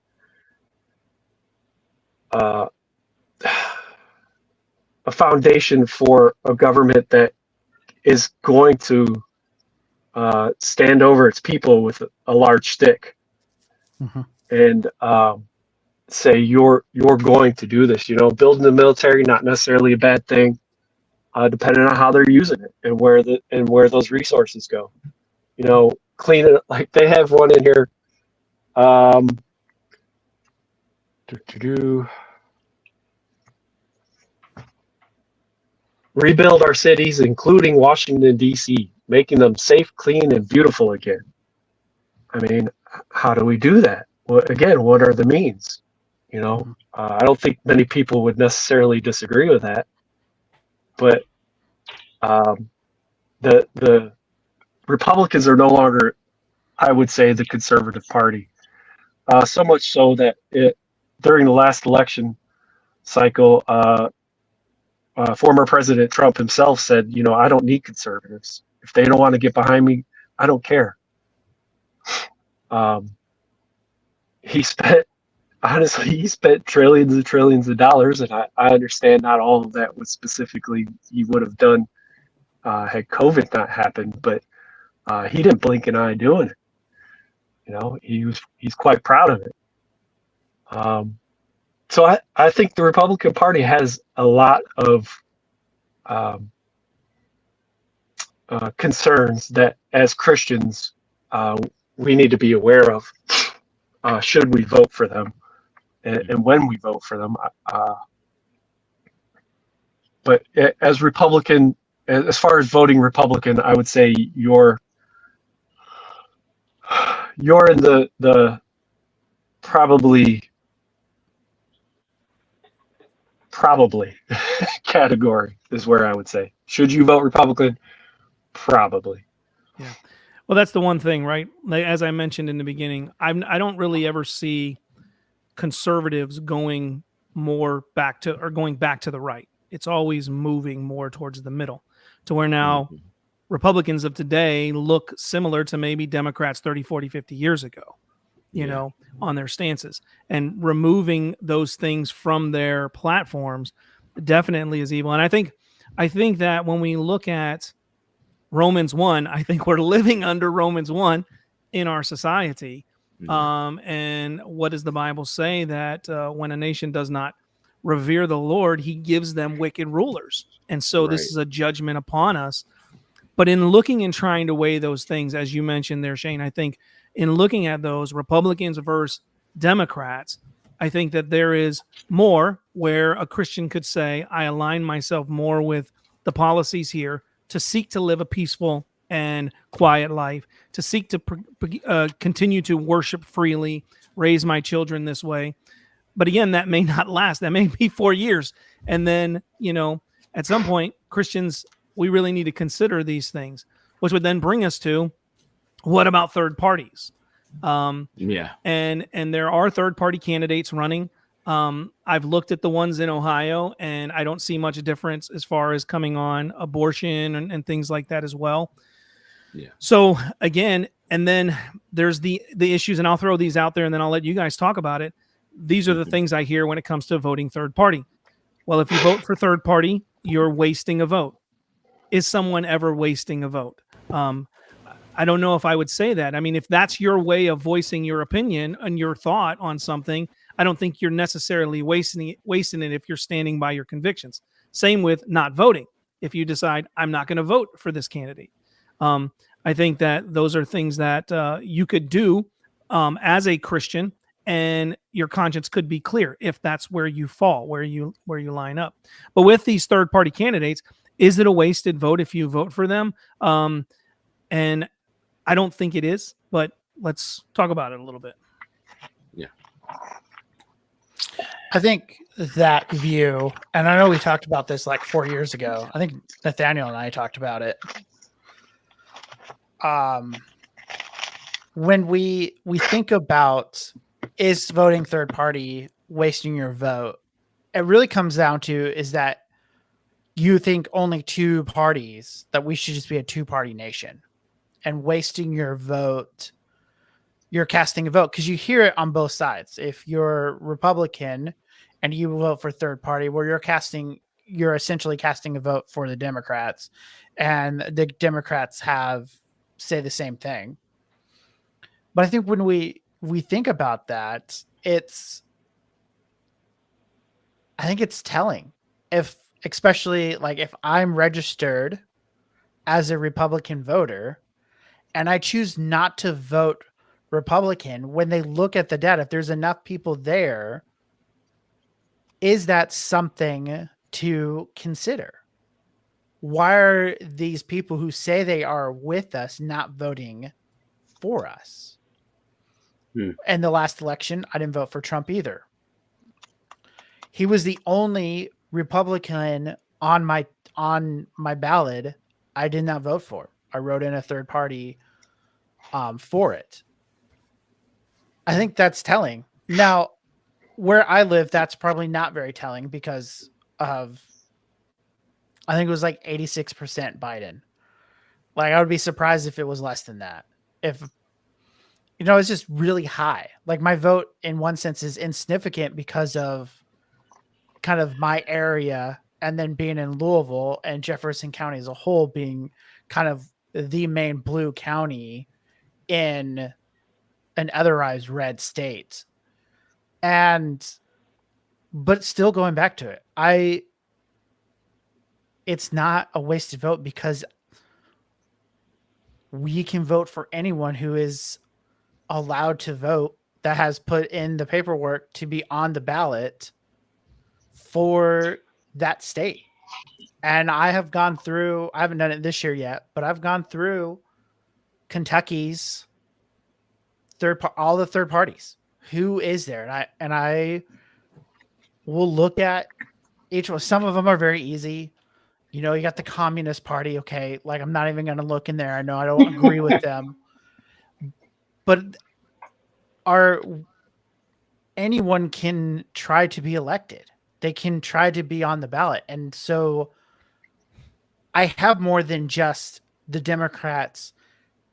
foundation for a government that is going to stand over its people with a large stick, and say you're going to do this. You know, building the military, not necessarily a bad thing, depending on how they're using it and where those resources go. You know, clean it, like they have one in here. Rebuild our cities, including Washington, D.C., making them safe, clean, and beautiful again. I mean, how do we do that? Well, again, what are the means? You know, I don't think many people would necessarily disagree with that. But the Republicans are no longer, I would say, the conservative party. So much so that during the last election cycle, former President Trump himself said, you know, I don't need conservatives. If they don't want to get behind me, I don't care. He spent trillions and trillions of dollars, and I understand not all of that was specifically he would have done had COVID not happened, but he didn't blink an eye doing it. You know, he's quite proud of it. So I think the Republican Party has a lot of concerns that as Christians we need to be aware of, should we vote for them, and when we vote for them. But as Republican, as far as voting Republican, I would say you're in the probably category is where I would say. Should you vote Republican? Probably. Yeah. Well, that's the one thing, right? Like, as I mentioned in the beginning, I don't really ever see conservatives going back to the right. It's always moving more towards the middle, to where now Republicans of today look similar to maybe Democrats 30, 40, 50 years ago, you know, on their stances, and removing those things from their platforms definitely is evil. And I think that when we look at Romans 1, I think we're living under Romans 1 in our society. And what does the Bible say? That when a nation does not revere the Lord, he gives them wicked rulers. And so this is a judgment upon us. But in looking and trying to weigh those things, as you mentioned there, Shane, I think in looking at those Republicans versus Democrats, I think that there is more where a Christian could say, I align myself more with the policies here to seek to live a peaceful and quiet life, to seek to continue to worship freely, raise my children this way. But again, that may not last. That may be 4 years. And then, you know, at some point, Christians, we really need to consider these things, which would then bring us to, what about third parties? And there are third party candidates running. I've looked at the ones in Ohio, and I don't see much difference as far as coming on abortion and things like that as well. Yeah. So again, and then there's the issues, and I'll throw these out there, and then I'll let you guys talk about it. These are the things I hear when it comes to voting third party. Well, if you vote for third party, you're wasting a vote. Is someone ever wasting a vote? I don't know if I would say that. I mean, if that's your way of voicing your opinion and your thought on something, I don't think you're necessarily wasting it if you're standing by your convictions. Same with not voting. If you decide, I'm not going to vote for this candidate. I think that those are things that you could do as a Christian, and your conscience could be clear if that's where you fall, where you line up. But with these third party candidates, is it a wasted vote if you vote for them? And I don't think it is, but let's talk about it a little bit. Yeah. I think that view, and I know we talked about this like 4 years ago. I think Nathaniel and I talked about it. When we think about, is voting third party wasting your vote, it really comes down to, is that you think only two parties, that we should just be a two-party nation, and wasting your vote, you're casting a vote, because you hear it on both sides. If you're Republican and you vote for third party, where you're essentially casting a vote for the Democrats, and the Democrats say the same thing. But I think when we think about that, I think it's telling. Especially like if I'm registered as a Republican voter and I choose not to vote Republican, when they look at the data, if there's enough people there, is that something to consider? Why are these people who say they are with us not voting for us? In the last election, I didn't vote for Trump either. He was the only Republican on my ballot I did not vote for. I wrote in a third party for it. I think that's telling. Now, where I live, that's probably not very telling, because of, I think it was like 86% Biden. Like, I would be surprised if it was less than that. If, it's just really high. Like, my vote in one sense is insignificant because of kind of my area, and then being in Louisville and Jefferson County as a whole being kind of the main blue county in an otherwise red state. But still, going back to it, it's not a wasted vote, because we can vote for anyone who is allowed to vote, that has put in the paperwork to be on the ballot for that state. And I have gone through, I haven't done it this year yet, but I've gone through Kentucky's all the third parties. Who is there? And I will look at each one. Some of them are very easy. You got the Communist Party. Okay. Like, I'm not even going to look in there. I know I don't agree with them, but anyone can try to be elected. They can try to be on the ballot. And so I have more than just the Democrats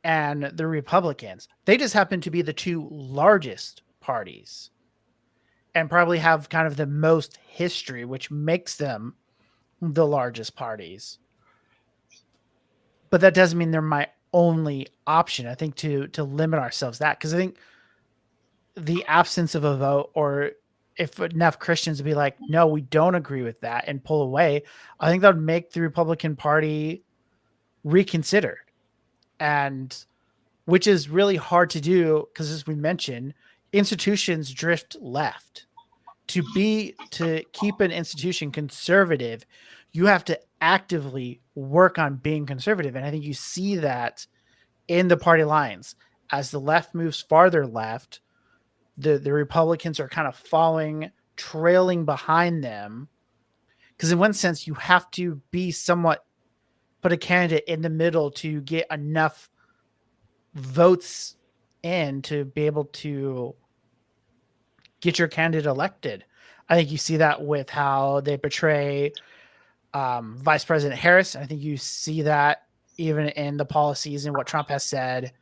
and the Republicans. They just happen to be the two largest parties and probably have kind of the most history, which makes them the largest parties. But that doesn't mean they're my only option. I think to limit ourselves that, because I think the absence of a vote, or if enough Christians would be like, no, we don't agree with that, and pull away, I think that would make the Republican Party reconsidered. And which is really hard to do, because as we mentioned, institutions drift left. To keep an institution conservative, you have to actively work on being conservative. And I think you see that in the party lines. As the left moves farther left, the Republicans are kind of trailing behind them. Because in one sense, you have to be put a candidate in the middle to get enough votes in to be able to get your candidate elected. I think you see that with how they portray Vice President Harris. I think you see that even in the policies and what Trump has said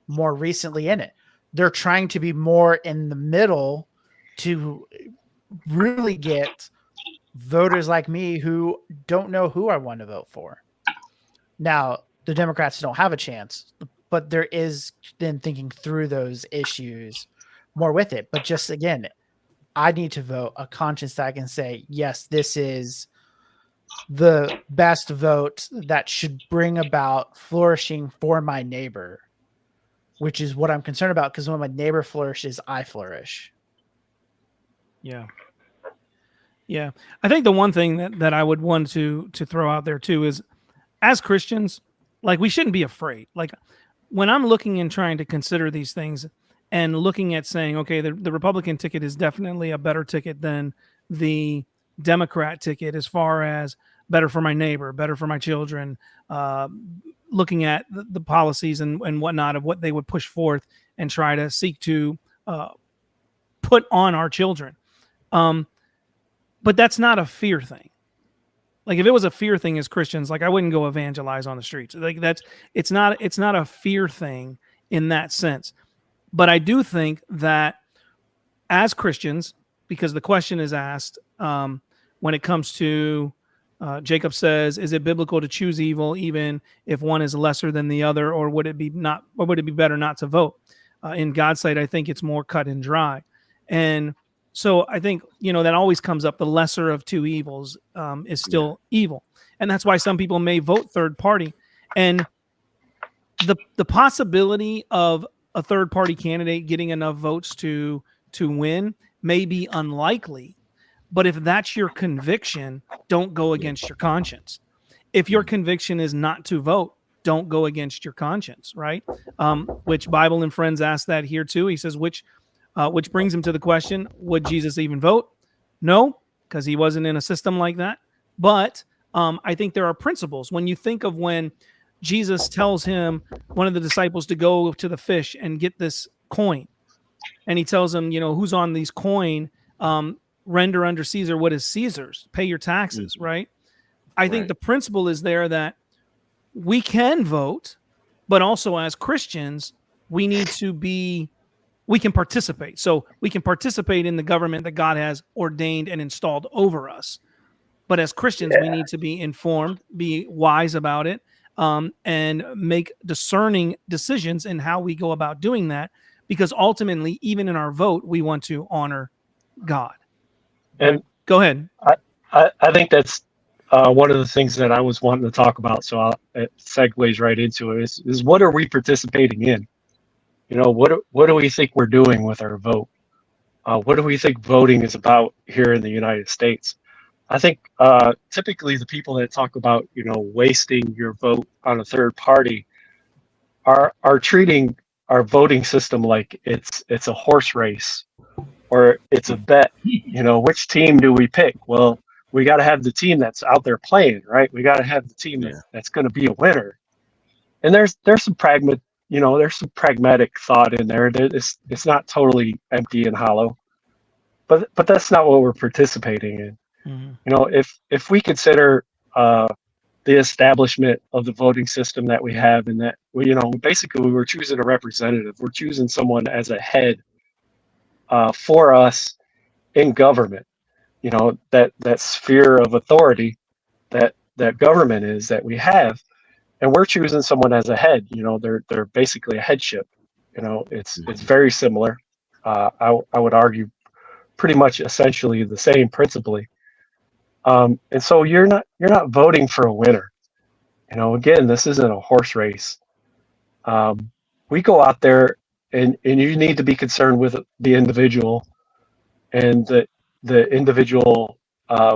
more recently in it. They're trying to be more in the middle to really get voters like me who don't know who I want to vote for. Now, the Democrats don't have a chance, but there is then thinking through those issues more with it. But just again, I need to vote a conscience that I can say, yes, this is the best vote that should bring about flourishing for my neighbor, which is what I'm concerned about, because when my neighbor flourishes, I flourish. Yeah. Yeah. I think the one thing that I would want to throw out there too is, as Christians, like, we shouldn't be afraid. Like, when I'm looking and trying to consider these things and looking at saying, okay, the Republican ticket is definitely a better ticket than the Democrat ticket as far as better for my neighbor, better for my children, looking at the policies and whatnot of what they would push forth and try to seek to put on our children. But that's not a fear thing. Like, if it was a fear thing as Christians, like, I wouldn't go evangelize on the streets. Like, it's not a fear thing in that sense. But I do think that as Christians, because the question is asked when it comes to Jacob says, is it biblical to choose evil even if one is lesser than the other, or would it be better not to vote? In God's sight, I think it's more cut and dry. And so I think, that always comes up. The lesser of two evils is still evil. And that's why some people may vote third party. And the possibility of a third party candidate getting enough votes to win may be unlikely. But if that's your conviction, don't go against your conscience. If your conviction is not to vote, don't go against your conscience, right? Which Bible and Friends asked that here too. He says, which brings him to the question, would Jesus even vote? No, because he wasn't in a system like that. But I think there are principles. When you think of when Jesus tells him, one of the disciples, to go to the fish and get this coin, and he tells him, who's on these coin, render under Caesar what is Caesar's, pay your taxes, right? I think the principle is there that we can vote, but also as Christians, we can participate. So we can participate in the government that God has ordained and installed over us. But as Christians, we need to be informed, be wise about it, and make discerning decisions in how we go about doing that. Because ultimately, even in our vote, we want to honor God. And go ahead. I think that's one of the things that I was wanting to talk about. So it segues right into it. Is what are we participating in? What do we think we're doing with our vote? What do we think voting is about here in the United States? I think typically the people that talk about wasting your vote on a third party are treating our voting system like it's a horse race, or it's a bet. Which team do we pick? Well, we got to have the team that's out there playing, right? We got to have the team that's going to be a winner. And there's some there's some pragmatic thought in there. It's not totally empty and hollow, but that's not what we're participating in. Mm-hmm. If we consider the establishment of the voting system that we have, and that basically we're choosing a representative, we're choosing someone as a head for us in government. That sphere of authority that government is that we have. And we're choosing someone as a head. They're basically a headship. It's very similar. I would argue pretty much essentially the same principally. And so you're not voting for a winner. Again, this isn't a horse race. We go out there and you need to be concerned with the individual and the individual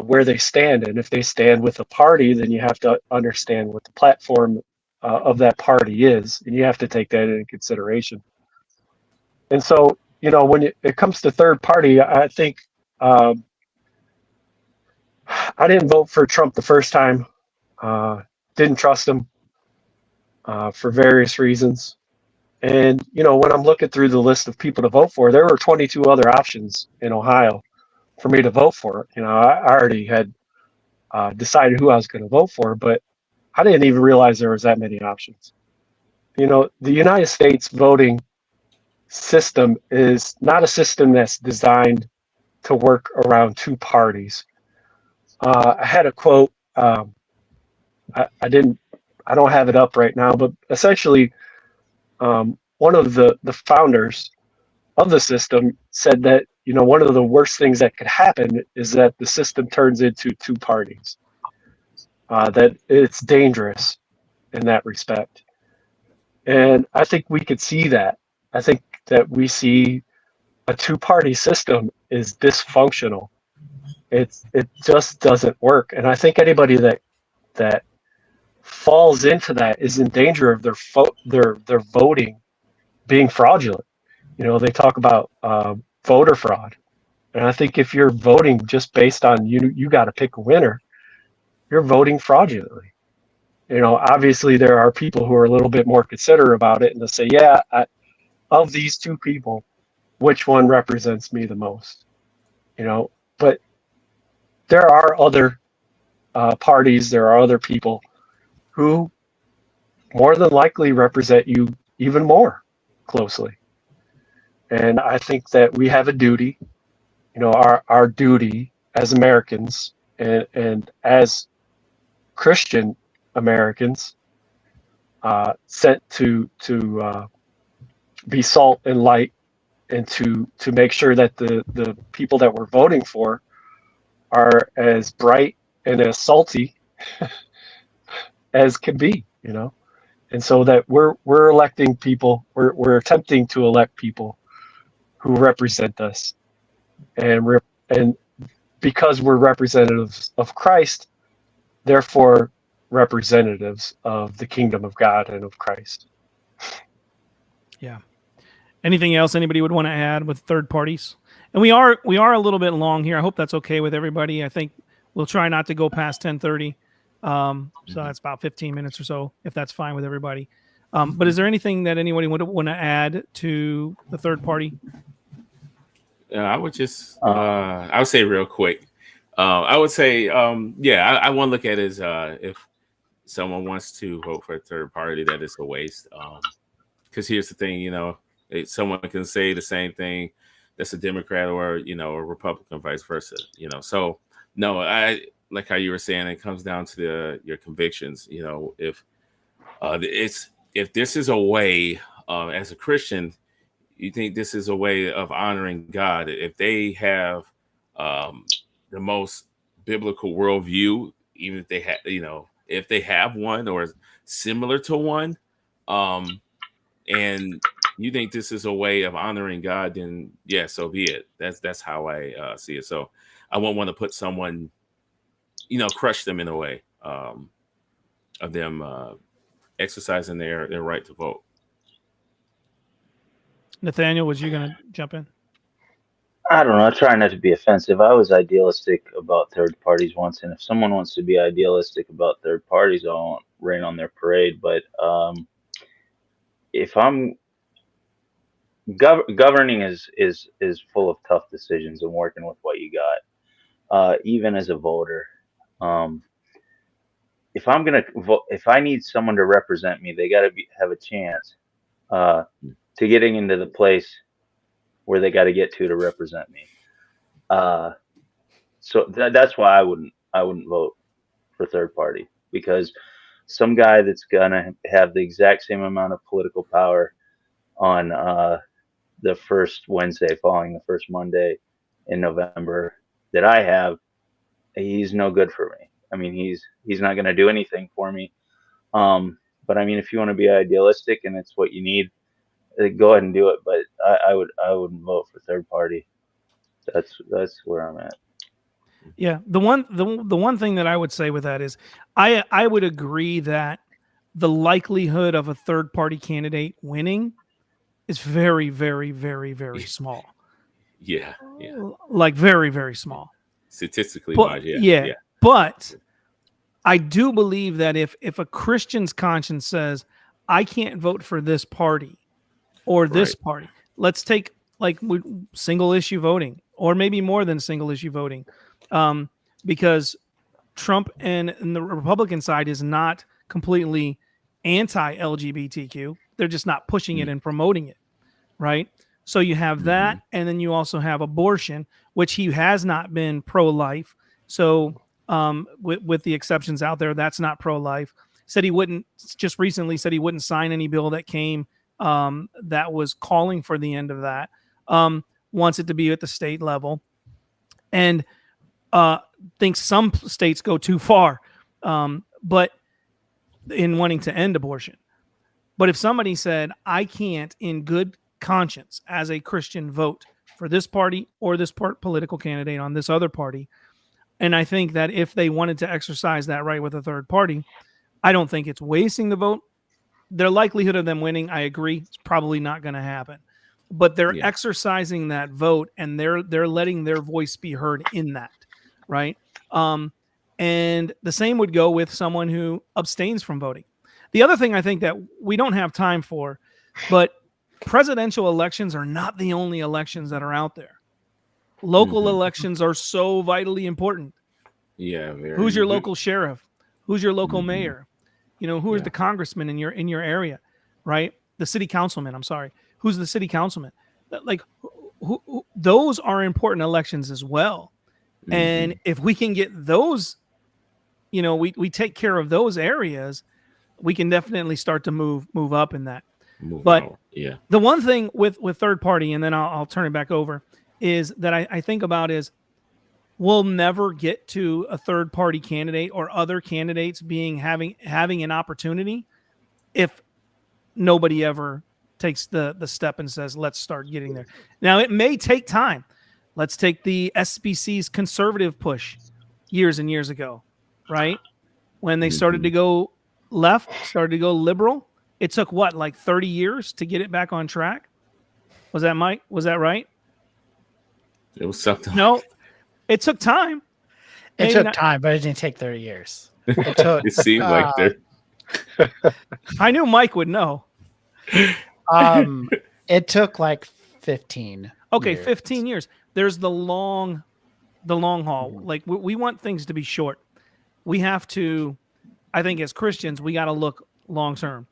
where they stand. And if they stand with a party, then you have to understand what the platform of that party is, and you have to take that into consideration. And so, when it comes to third party, I think I didn't vote for Trump the first time. Didn't trust him for various reasons. And, when I'm looking through the list of people to vote for, there were 22 other options in Ohio. for me to vote for it. You know, I already had decided who I was going to vote for, but I didn't even realize there was that many options. You know, the United States voting system is not a system that's designed to work around two parties. I had a quote. I don't have it up right now, but essentially, one of the founders of the system said that, you know, one of the worst things that could happen is that the system turns into two parties. That it's dangerous in that respect. And I think we could see that. I think that we see a two-party system is dysfunctional. It just doesn't work. And I think anybody that falls into that is in danger of their voting being fraudulent. You know, they talk about voter fraud. And I think if you're voting just based on you got to pick a winner, you're voting fraudulently. You know, obviously there are people who are a little bit more considerate about it and they'll say, yeah, of these two people, which one represents me the most? You know, but there are other parties, there are other people who more than likely represent you even more closely. And I think that we have a duty, you know, our duty as Americans and as Christian Americans, sent to be salt and light, and to make sure that the people that we're voting for are as bright and as salty as can be, you know. And so that we're electing people, we're attempting to elect people who represent us, and because we're representatives of Christ, therefore representatives of the kingdom of God and of Christ. Yeah. Anything else anybody would want to add with third parties? And we are a little bit long here. I hope that's okay with everybody. I think we'll try not to go past 10:30. So that's about 15 minutes or so, if that's fine with everybody. But is there anything that anybody would want to add to the third party? I would just, I would say real quick. I would say, yeah, I want to look at it as if someone wants to vote for a third party, that is a waste. Because here's the thing, you know, someone can say the same thing that's a Democrat or, you know, a Republican, vice versa, you know. So, no, I like how you were saying, it comes down to your convictions. You know, if this is a way, as a Christian, you think this is a way of honoring God, if they have the most biblical worldview, even if they have, you know, if they have one or similar to one, and you think this is a way of honoring God, then yeah, so be it. That's how I see it. So I won't want to put someone, you know, crush them in a way of them exercising their right to vote. Nathaniel, was you going to jump in? I don't know. I try not to be offensive. I was idealistic about third parties once, and if someone wants to be idealistic about third parties, I won't rain on their parade. But if I'm governing is full of tough decisions and working with what you got, even as a voter. If I'm gonna vote, if I need someone to represent me, they got to have a chance to getting into the place where they got to get to represent me. So that's why I wouldn't vote for third party, because some guy that's gonna have the exact same amount of political power on the first Wednesday following the first Monday in November that I have, he's no good for me. I mean, he's not going to do anything for me. But I mean, if you want to be idealistic and it's what you need, go ahead and do it. But I wouldn't vote for third party. That's where I'm at. Yeah, the one thing that I would say with that is I would agree that the likelihood of a third party candidate winning is very, very, very, very small. Yeah. Like very, very small. Statistically But, wise, yeah. But I do believe that if a Christian's conscience says, I can't vote for this party or this party, let's take like single issue voting or maybe more than single issue voting, because Trump and the Republican side is not completely anti-LGBTQ. They're just not pushing it and promoting it, right? So you have that, and then you also have abortion, which he has not been pro-life. So with the exceptions out there, that's not pro-life. Said he wouldn't, just recently said he wouldn't sign any bill that came that was calling for the end of that. Wants it to be at the state level, and thinks some states go too far, but in wanting to end abortion. But if somebody said, I can't in good conscience as a Christian vote for this party or this political candidate on this other party, and I think that if they wanted to exercise that right with a third party, I don't think it's wasting the vote. Their likelihood of them winning, I agree, it's probably not going to happen. But they're exercising that vote, and they're letting their voice be heard in that, right? And the same would go with someone who abstains from voting. The other thing I think that we don't have time for, but presidential elections are not the only elections that are out there. Local elections are so vitally important. Yeah. Who's your local sheriff? Who's your local mayor? You know, who is the congressman in your area, right? The city councilman. I'm sorry. Who's the city councilman? Like, who those are important elections as well. And if we can get those, you know, we take care of those areas, we can definitely start to move up in that. But the one thing with third party, and then I'll turn it back over, is that I think about is we'll never get to a third party candidate or other candidates having an opportunity if nobody ever takes the step and says, let's start getting there. Now, it may take time. Let's take the SBC's conservative push years and years ago, right? When they started to go left, started to go liberal. It took what, like 30 years to get it back on track? Was that Mike? Was that right? It was something. No, it took time. It took time, but it didn't take 30 years. It took. It seemed like there. I knew Mike would know. It took like 15. Okay, years. 15 years. There's the long haul. Like we want things to be short. We have to, I think as Christians, we got to look long term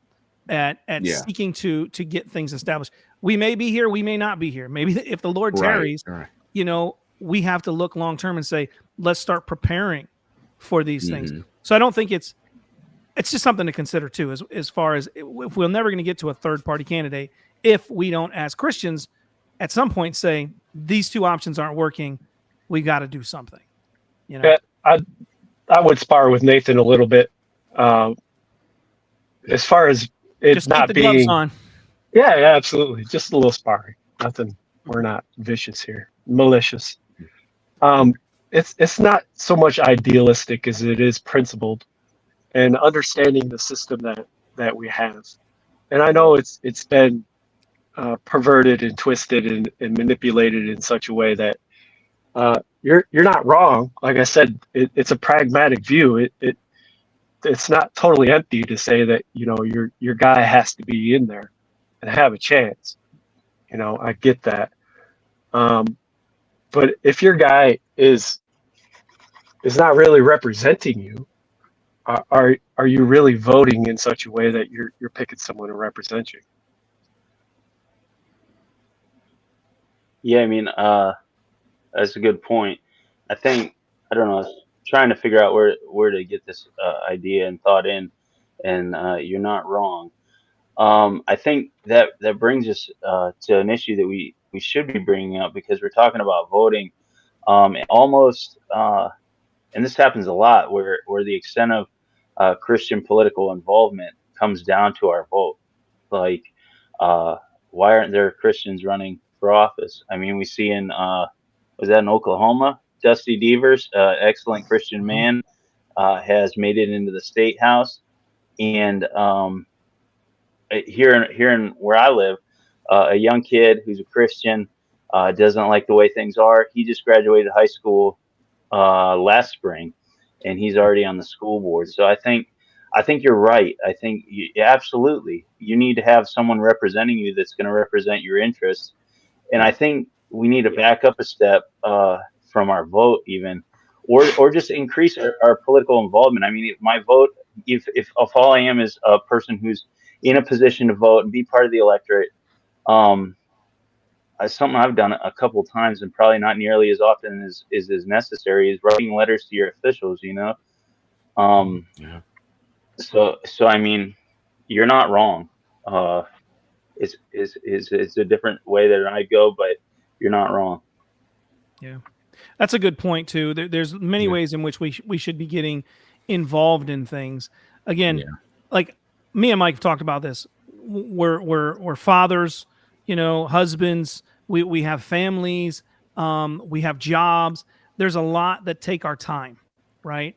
at seeking to get things established. We may be here, we may not be here. Maybe if the Lord tarries, you know, we have to look long term and say, let's start preparing for these things. So I don't think it's just something to consider too, as far as if we're never going to get to a third party candidate if we don't, as Christians, at some point say these two options aren't working, we got to do something. You know, I would spar with Nathan a little bit, as far as it just not keep the being. gloves on. Yeah, absolutely, just a little sparring. Nothing. We're not vicious here, malicious. It's not so much idealistic as it is principled, and understanding the system that we have. And I know it's been perverted and twisted and manipulated in such a way that you're not wrong. Like I said, it's a pragmatic view. It's not totally empty to say that, you know, your guy has to be in there and have a chance. You know, I get that. But if your guy is not really representing you, are you really voting in such a way that you're picking someone to represent you? Yeah, I mean, that's a good point. I think, I don't know, I was trying to figure out where to get this idea and thought in, and you're not wrong. I think that brings us to an issue that we should be bringing up, because we're talking about voting, almost, and this happens a lot, where the extent of Christian political involvement comes down to our vote. Like, why aren't there Christians running for office? I mean, we see in was that in Oklahoma? Dusty Devers, excellent Christian man, has made it into the state house, and here in where I live, a young kid who's a Christian doesn't like the way things are. He just graduated high school last spring, and he's already on the school board. So I think you're right. I think absolutely you need to have someone representing you that's going to represent your interests. And I think we need to back up a step from our vote even, or just increase our political involvement. I mean, if my vote, if all I am is a person who's in a position to vote and be part of the electorate, something I've done a couple times and probably not nearly as often as is necessary is writing letters to your officials, you know? Yeah. So I mean, you're not wrong. It's a different way that I go, but you're not wrong. Yeah, that's a good point too. There's many Yeah. ways in which we should be getting involved in things. Again, Yeah. like me and Mike have talked about this. We're fathers, you know, husbands. We have families. We have jobs. There's a lot that take our time, right?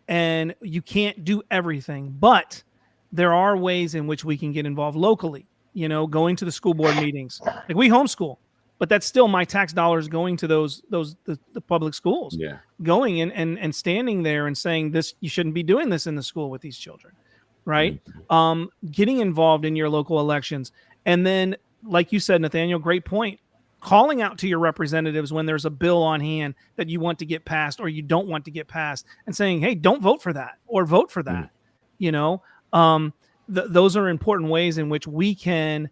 And you can't do everything, but there are ways in which we can get involved locally. You know, going to the school board meetings. Like we homeschool, but that's still my tax dollars going to the public schools. Yeah. Going in and standing there and saying this, you shouldn't be doing this in the school with these children, right? Getting involved in your local elections, and then, like you said, Nathaniel, great point. Calling out to your representatives when there's a bill on hand that you want to get passed or you don't want to get passed, and saying, "Hey, don't vote for that or vote for that." You know, those are important ways in which we can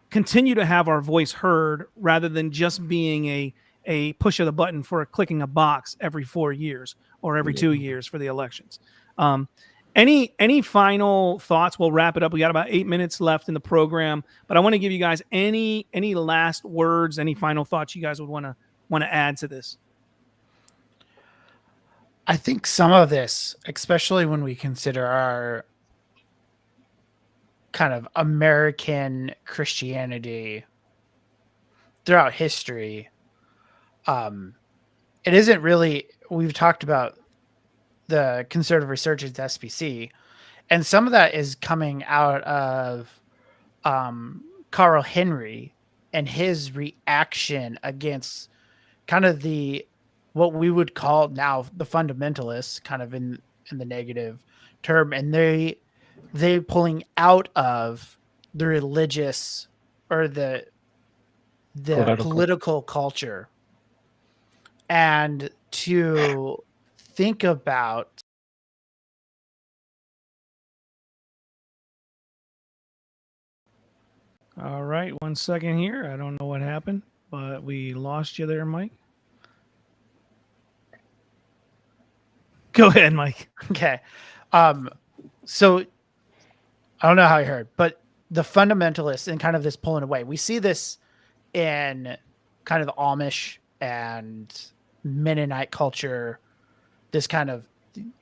continue to have our voice heard rather than just being a push of the button for clicking a box every 4 years or every 2 years for the elections. Any final thoughts? We'll wrap it up. We got about 8 minutes left in the program, but I want to give you guys any last words, any final thoughts you guys would want to add to this. I think some of this, especially when we consider our kind of American Christianity throughout history, it isn't really, we've talked about the conservative resurgence SPC, and some of that is coming out of Carl Henry and his reaction against kind of what we would call now the fundamentalists, kind of in the negative term, and they pulling out of the religious or the political culture, and to think about All right, 1 second here. I don't know what happened, but we lost you there, Mike. Go ahead, Mike. Okay. So I don't know how you heard, but the fundamentalists and kind of this pulling away, we see this in kind of Amish and Mennonite culture. This kind of,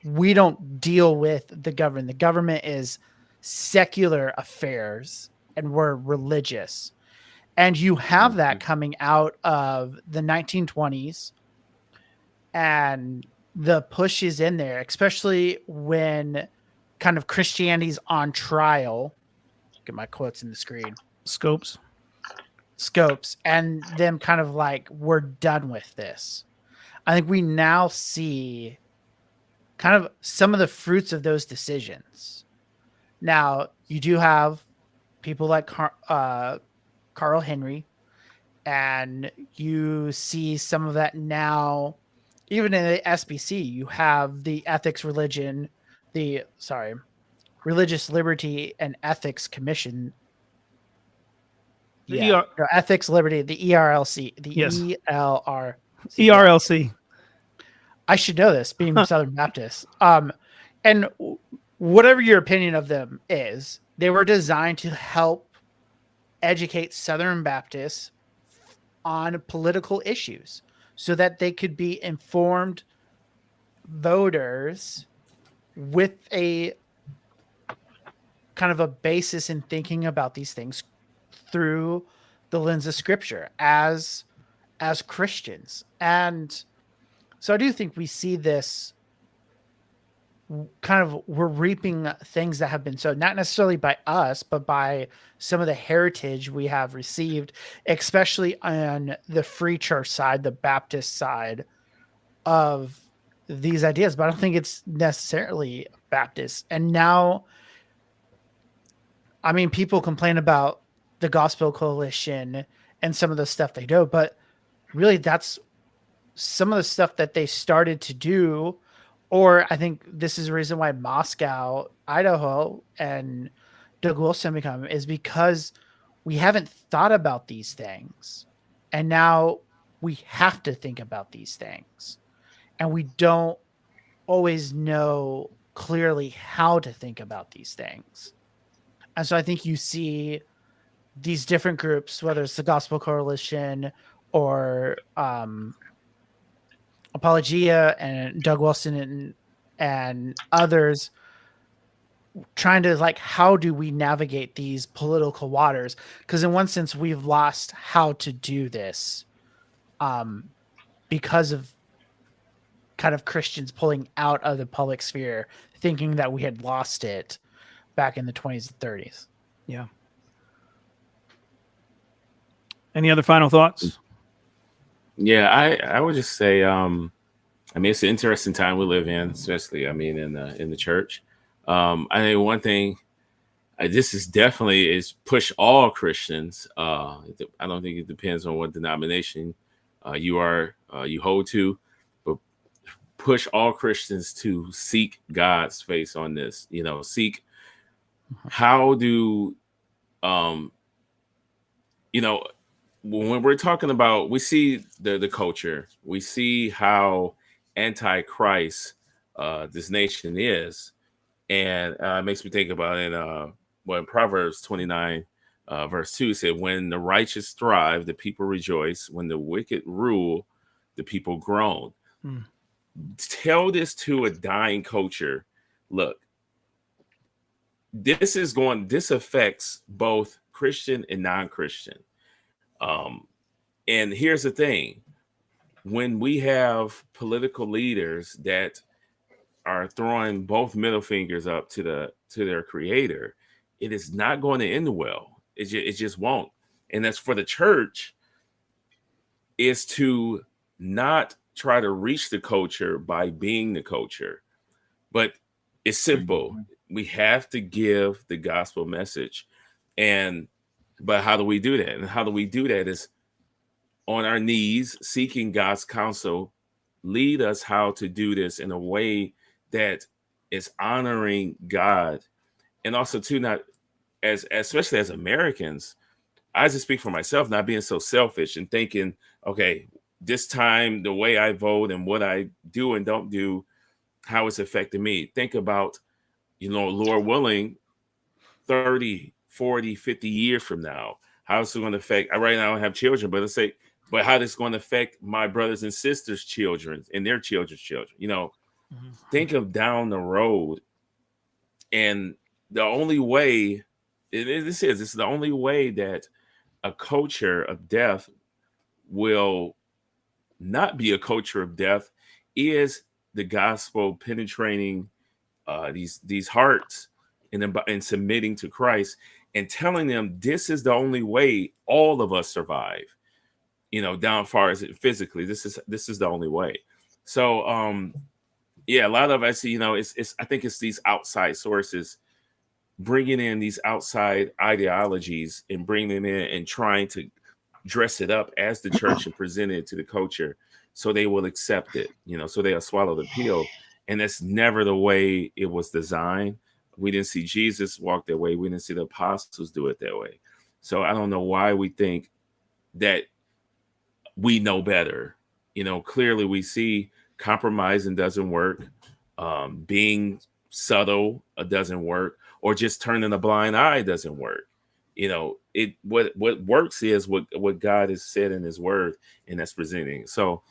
we don't deal with the government. The government is secular affairs and we're religious. And you have that coming out of the 1920s, and the push is in there, especially when kind of Christianity's on trial. Get my quotes in the screen. Scopes, and them kind of like, we're done with this. I think we now see kind of some of the fruits of those decisions. Now, you do have people like Carl Henry, and you see some of that now. Even in the SBC, you have the Religious Liberty and Ethics Commission. Ethics, Liberty, the ERLC, ELR. ERLC. I should know this, being Southern Baptist. And whatever your opinion of them is, they were designed to help educate Southern Baptists on political issues so that they could be informed voters with a kind of a basis in thinking about these things through the lens of Scripture as Christians. And so I do think we see this kind of, we're reaping things that have been sowed, not necessarily by us, but by some of the heritage we have received, especially on the free church side, the Baptist side of these ideas. But I don't think it's necessarily Baptist. And now, I mean, people complain about the Gospel Coalition and some of the stuff they do. But really, that's some of the stuff that they started to do. Or I think this is the reason why Moscow, Idaho, and Doug Wilson become, is because we haven't thought about these things. And now we have to think about these things. And we don't always know clearly how to think about these things. And so I think you see these different groups, whether it's the Gospel Coalition or Apologia and Doug Wilson and others, trying to like, how do we navigate these political waters? Because in one sense, we've lost how to do this because of kind of Christians pulling out of the public sphere, thinking that we had lost it back in the 20s and 30s. Yeah. Any other final thoughts? Yeah, I would just say, I mean, it's an interesting time we live in, especially, I mean, in the church. I think one thing, this is definitely is push all Christians. I don't think it depends on what denomination you hold to, but push all Christians to seek God's face on this. You know, seek how do, you know, when we're talking about, we see the culture, we see how anti-Christ this nation is, and it makes me think about in Proverbs 29 verse 2 said, when the righteous thrive, the people rejoice. When the wicked rule, the people groan. Tell this to a dying culture. Look, this affects both Christian and non-Christian. And here's the thing, when we have political leaders that are throwing both middle fingers up to their creator, it is not going to end well. It just won't. And that's for the church, is to not try to reach the culture by being the culture. But it's simple. We have to give the gospel message. But how do we do that? And how do we do that is on our knees, seeking God's counsel. Lead us how to do this in a way that is honoring God. And also too, not especially as Americans, I just speak for myself, not being so selfish and thinking, okay, this time the way I vote and what I do and don't do, how it's affecting me. Think about, Lord willing, 30, 40, 50 years from now, how is it going to affect, right now I don't have children, but how this going to affect my brothers and sisters' children and their children's children, think of down the road. And the only way, this is the only way that a culture of death will not be a culture of death is the gospel penetrating these hearts and submitting to Christ and telling them this is the only way all of us survive, down far as it physically, this is the only way. So, a lot of us, I think it's these outside sources bringing in these outside ideologies and bringing them in and trying to dress it up as the church and present it to the culture so they will accept it, so they'll swallow the pill. And that's never the way it was designed. We didn't see Jesus walk that way. We didn't see the apostles do it that way. So I don't know why we think that we know better. Clearly we see compromising doesn't work. Being subtle doesn't work, or just turning a blind eye doesn't work. What works is what God has said in his word, and that's presenting. So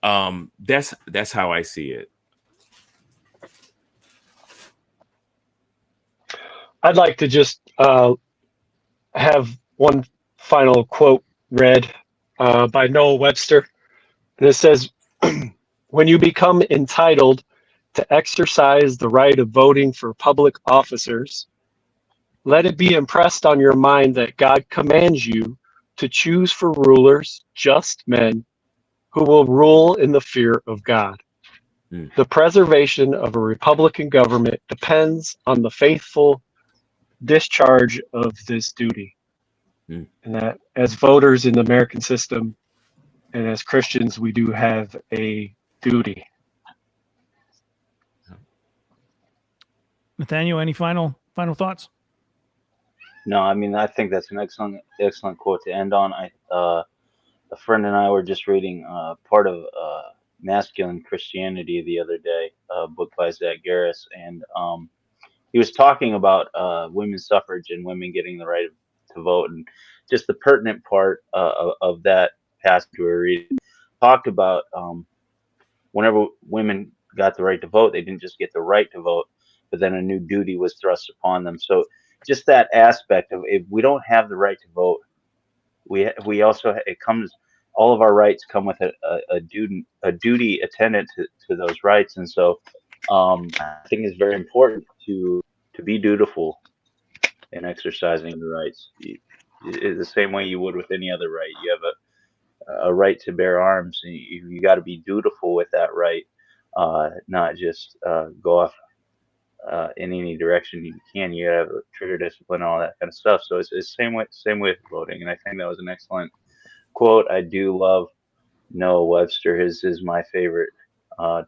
that's how I see it. I'd like to just have one final quote read by Noah Webster. And it says, when you become entitled to exercise the right of voting for public officers, let it be impressed on your mind that God commands you to choose for rulers just men who will rule in the fear of God. The preservation of a Republican government depends on the faithful discharge of this duty. and that as voters in the American system and as Christians, we do have a duty. Nathaniel, any final thoughts? No, I mean, I think that's an excellent quote to end on. A friend and I were just reading part of Masculine Christianity the other day, a book by Zach Garris, and he was talking about women's suffrage and women getting the right to vote, and just the pertinent part of that passage we were reading talked about whenever women got the right to vote, they didn't just get the right to vote, but then a new duty was thrust upon them. So just that aspect of, if we don't have the right to vote, we also, it comes, all of our rights come with a duty attendant to those rights. And so I think it's very important to be dutiful in exercising the rights. The same way you would with any other right. You have a right to bear arms, and you got to be dutiful with that right, not just go off in any direction you can. You have trigger discipline, all that kind of stuff. So it's the same way with voting. And I think that was an excellent quote. I do love Noah Webster. His is my favorite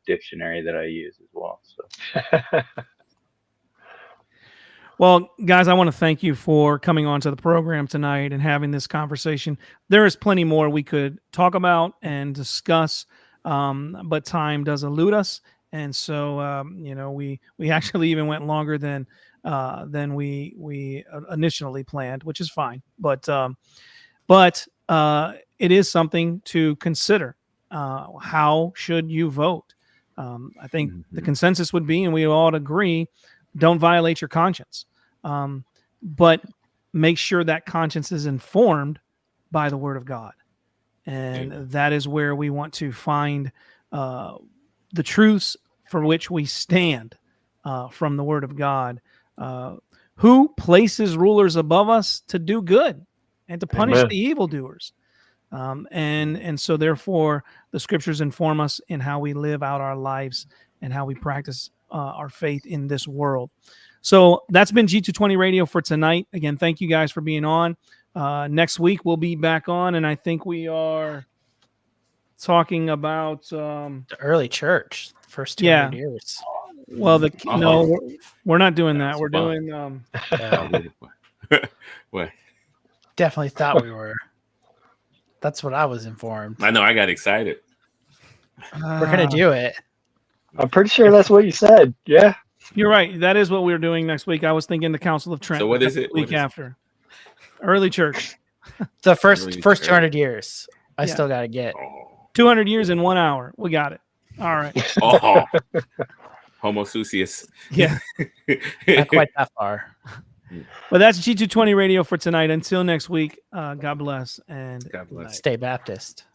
dictionary that I use as well. So. Well, guys, I want to thank you for coming on to the program tonight and having this conversation. There is plenty more we could talk about and discuss, but time does elude us. And so, we actually even went longer than we initially planned, which is fine. But it is something to consider. How should you vote? I think the consensus would be, and we all agree, don't violate your conscience, but make sure that conscience is informed by the Word of God. And that is where we want to find the truths for which we stand from the Word of God, who places rulers above us to do good and to punish the evildoers. And so therefore the Scriptures inform us in how we live out our lives and how we practice our faith in this world. So that's been G220 Radio for tonight. Again, thank you guys for being on. Next week we'll be back on, and I think we are talking about the early church, first 200 years. Well, no, we're not doing that. We're doing What? Definitely thought we were. That's what I was informed. I know. I got excited. We're gonna do it. I'm pretty sure that's what you said. Yeah. You're right. That is what we're doing next week. I was thinking the Council of Trent. So what is it? Week after. Early church. The first 200 years. I still got to get 200 years in 1 hour. We got it. All right. Oh, Homo Susius. Yeah. Not quite that far. But that's G220 Radio for tonight. Until next week, God bless and God bless. Stay Baptist.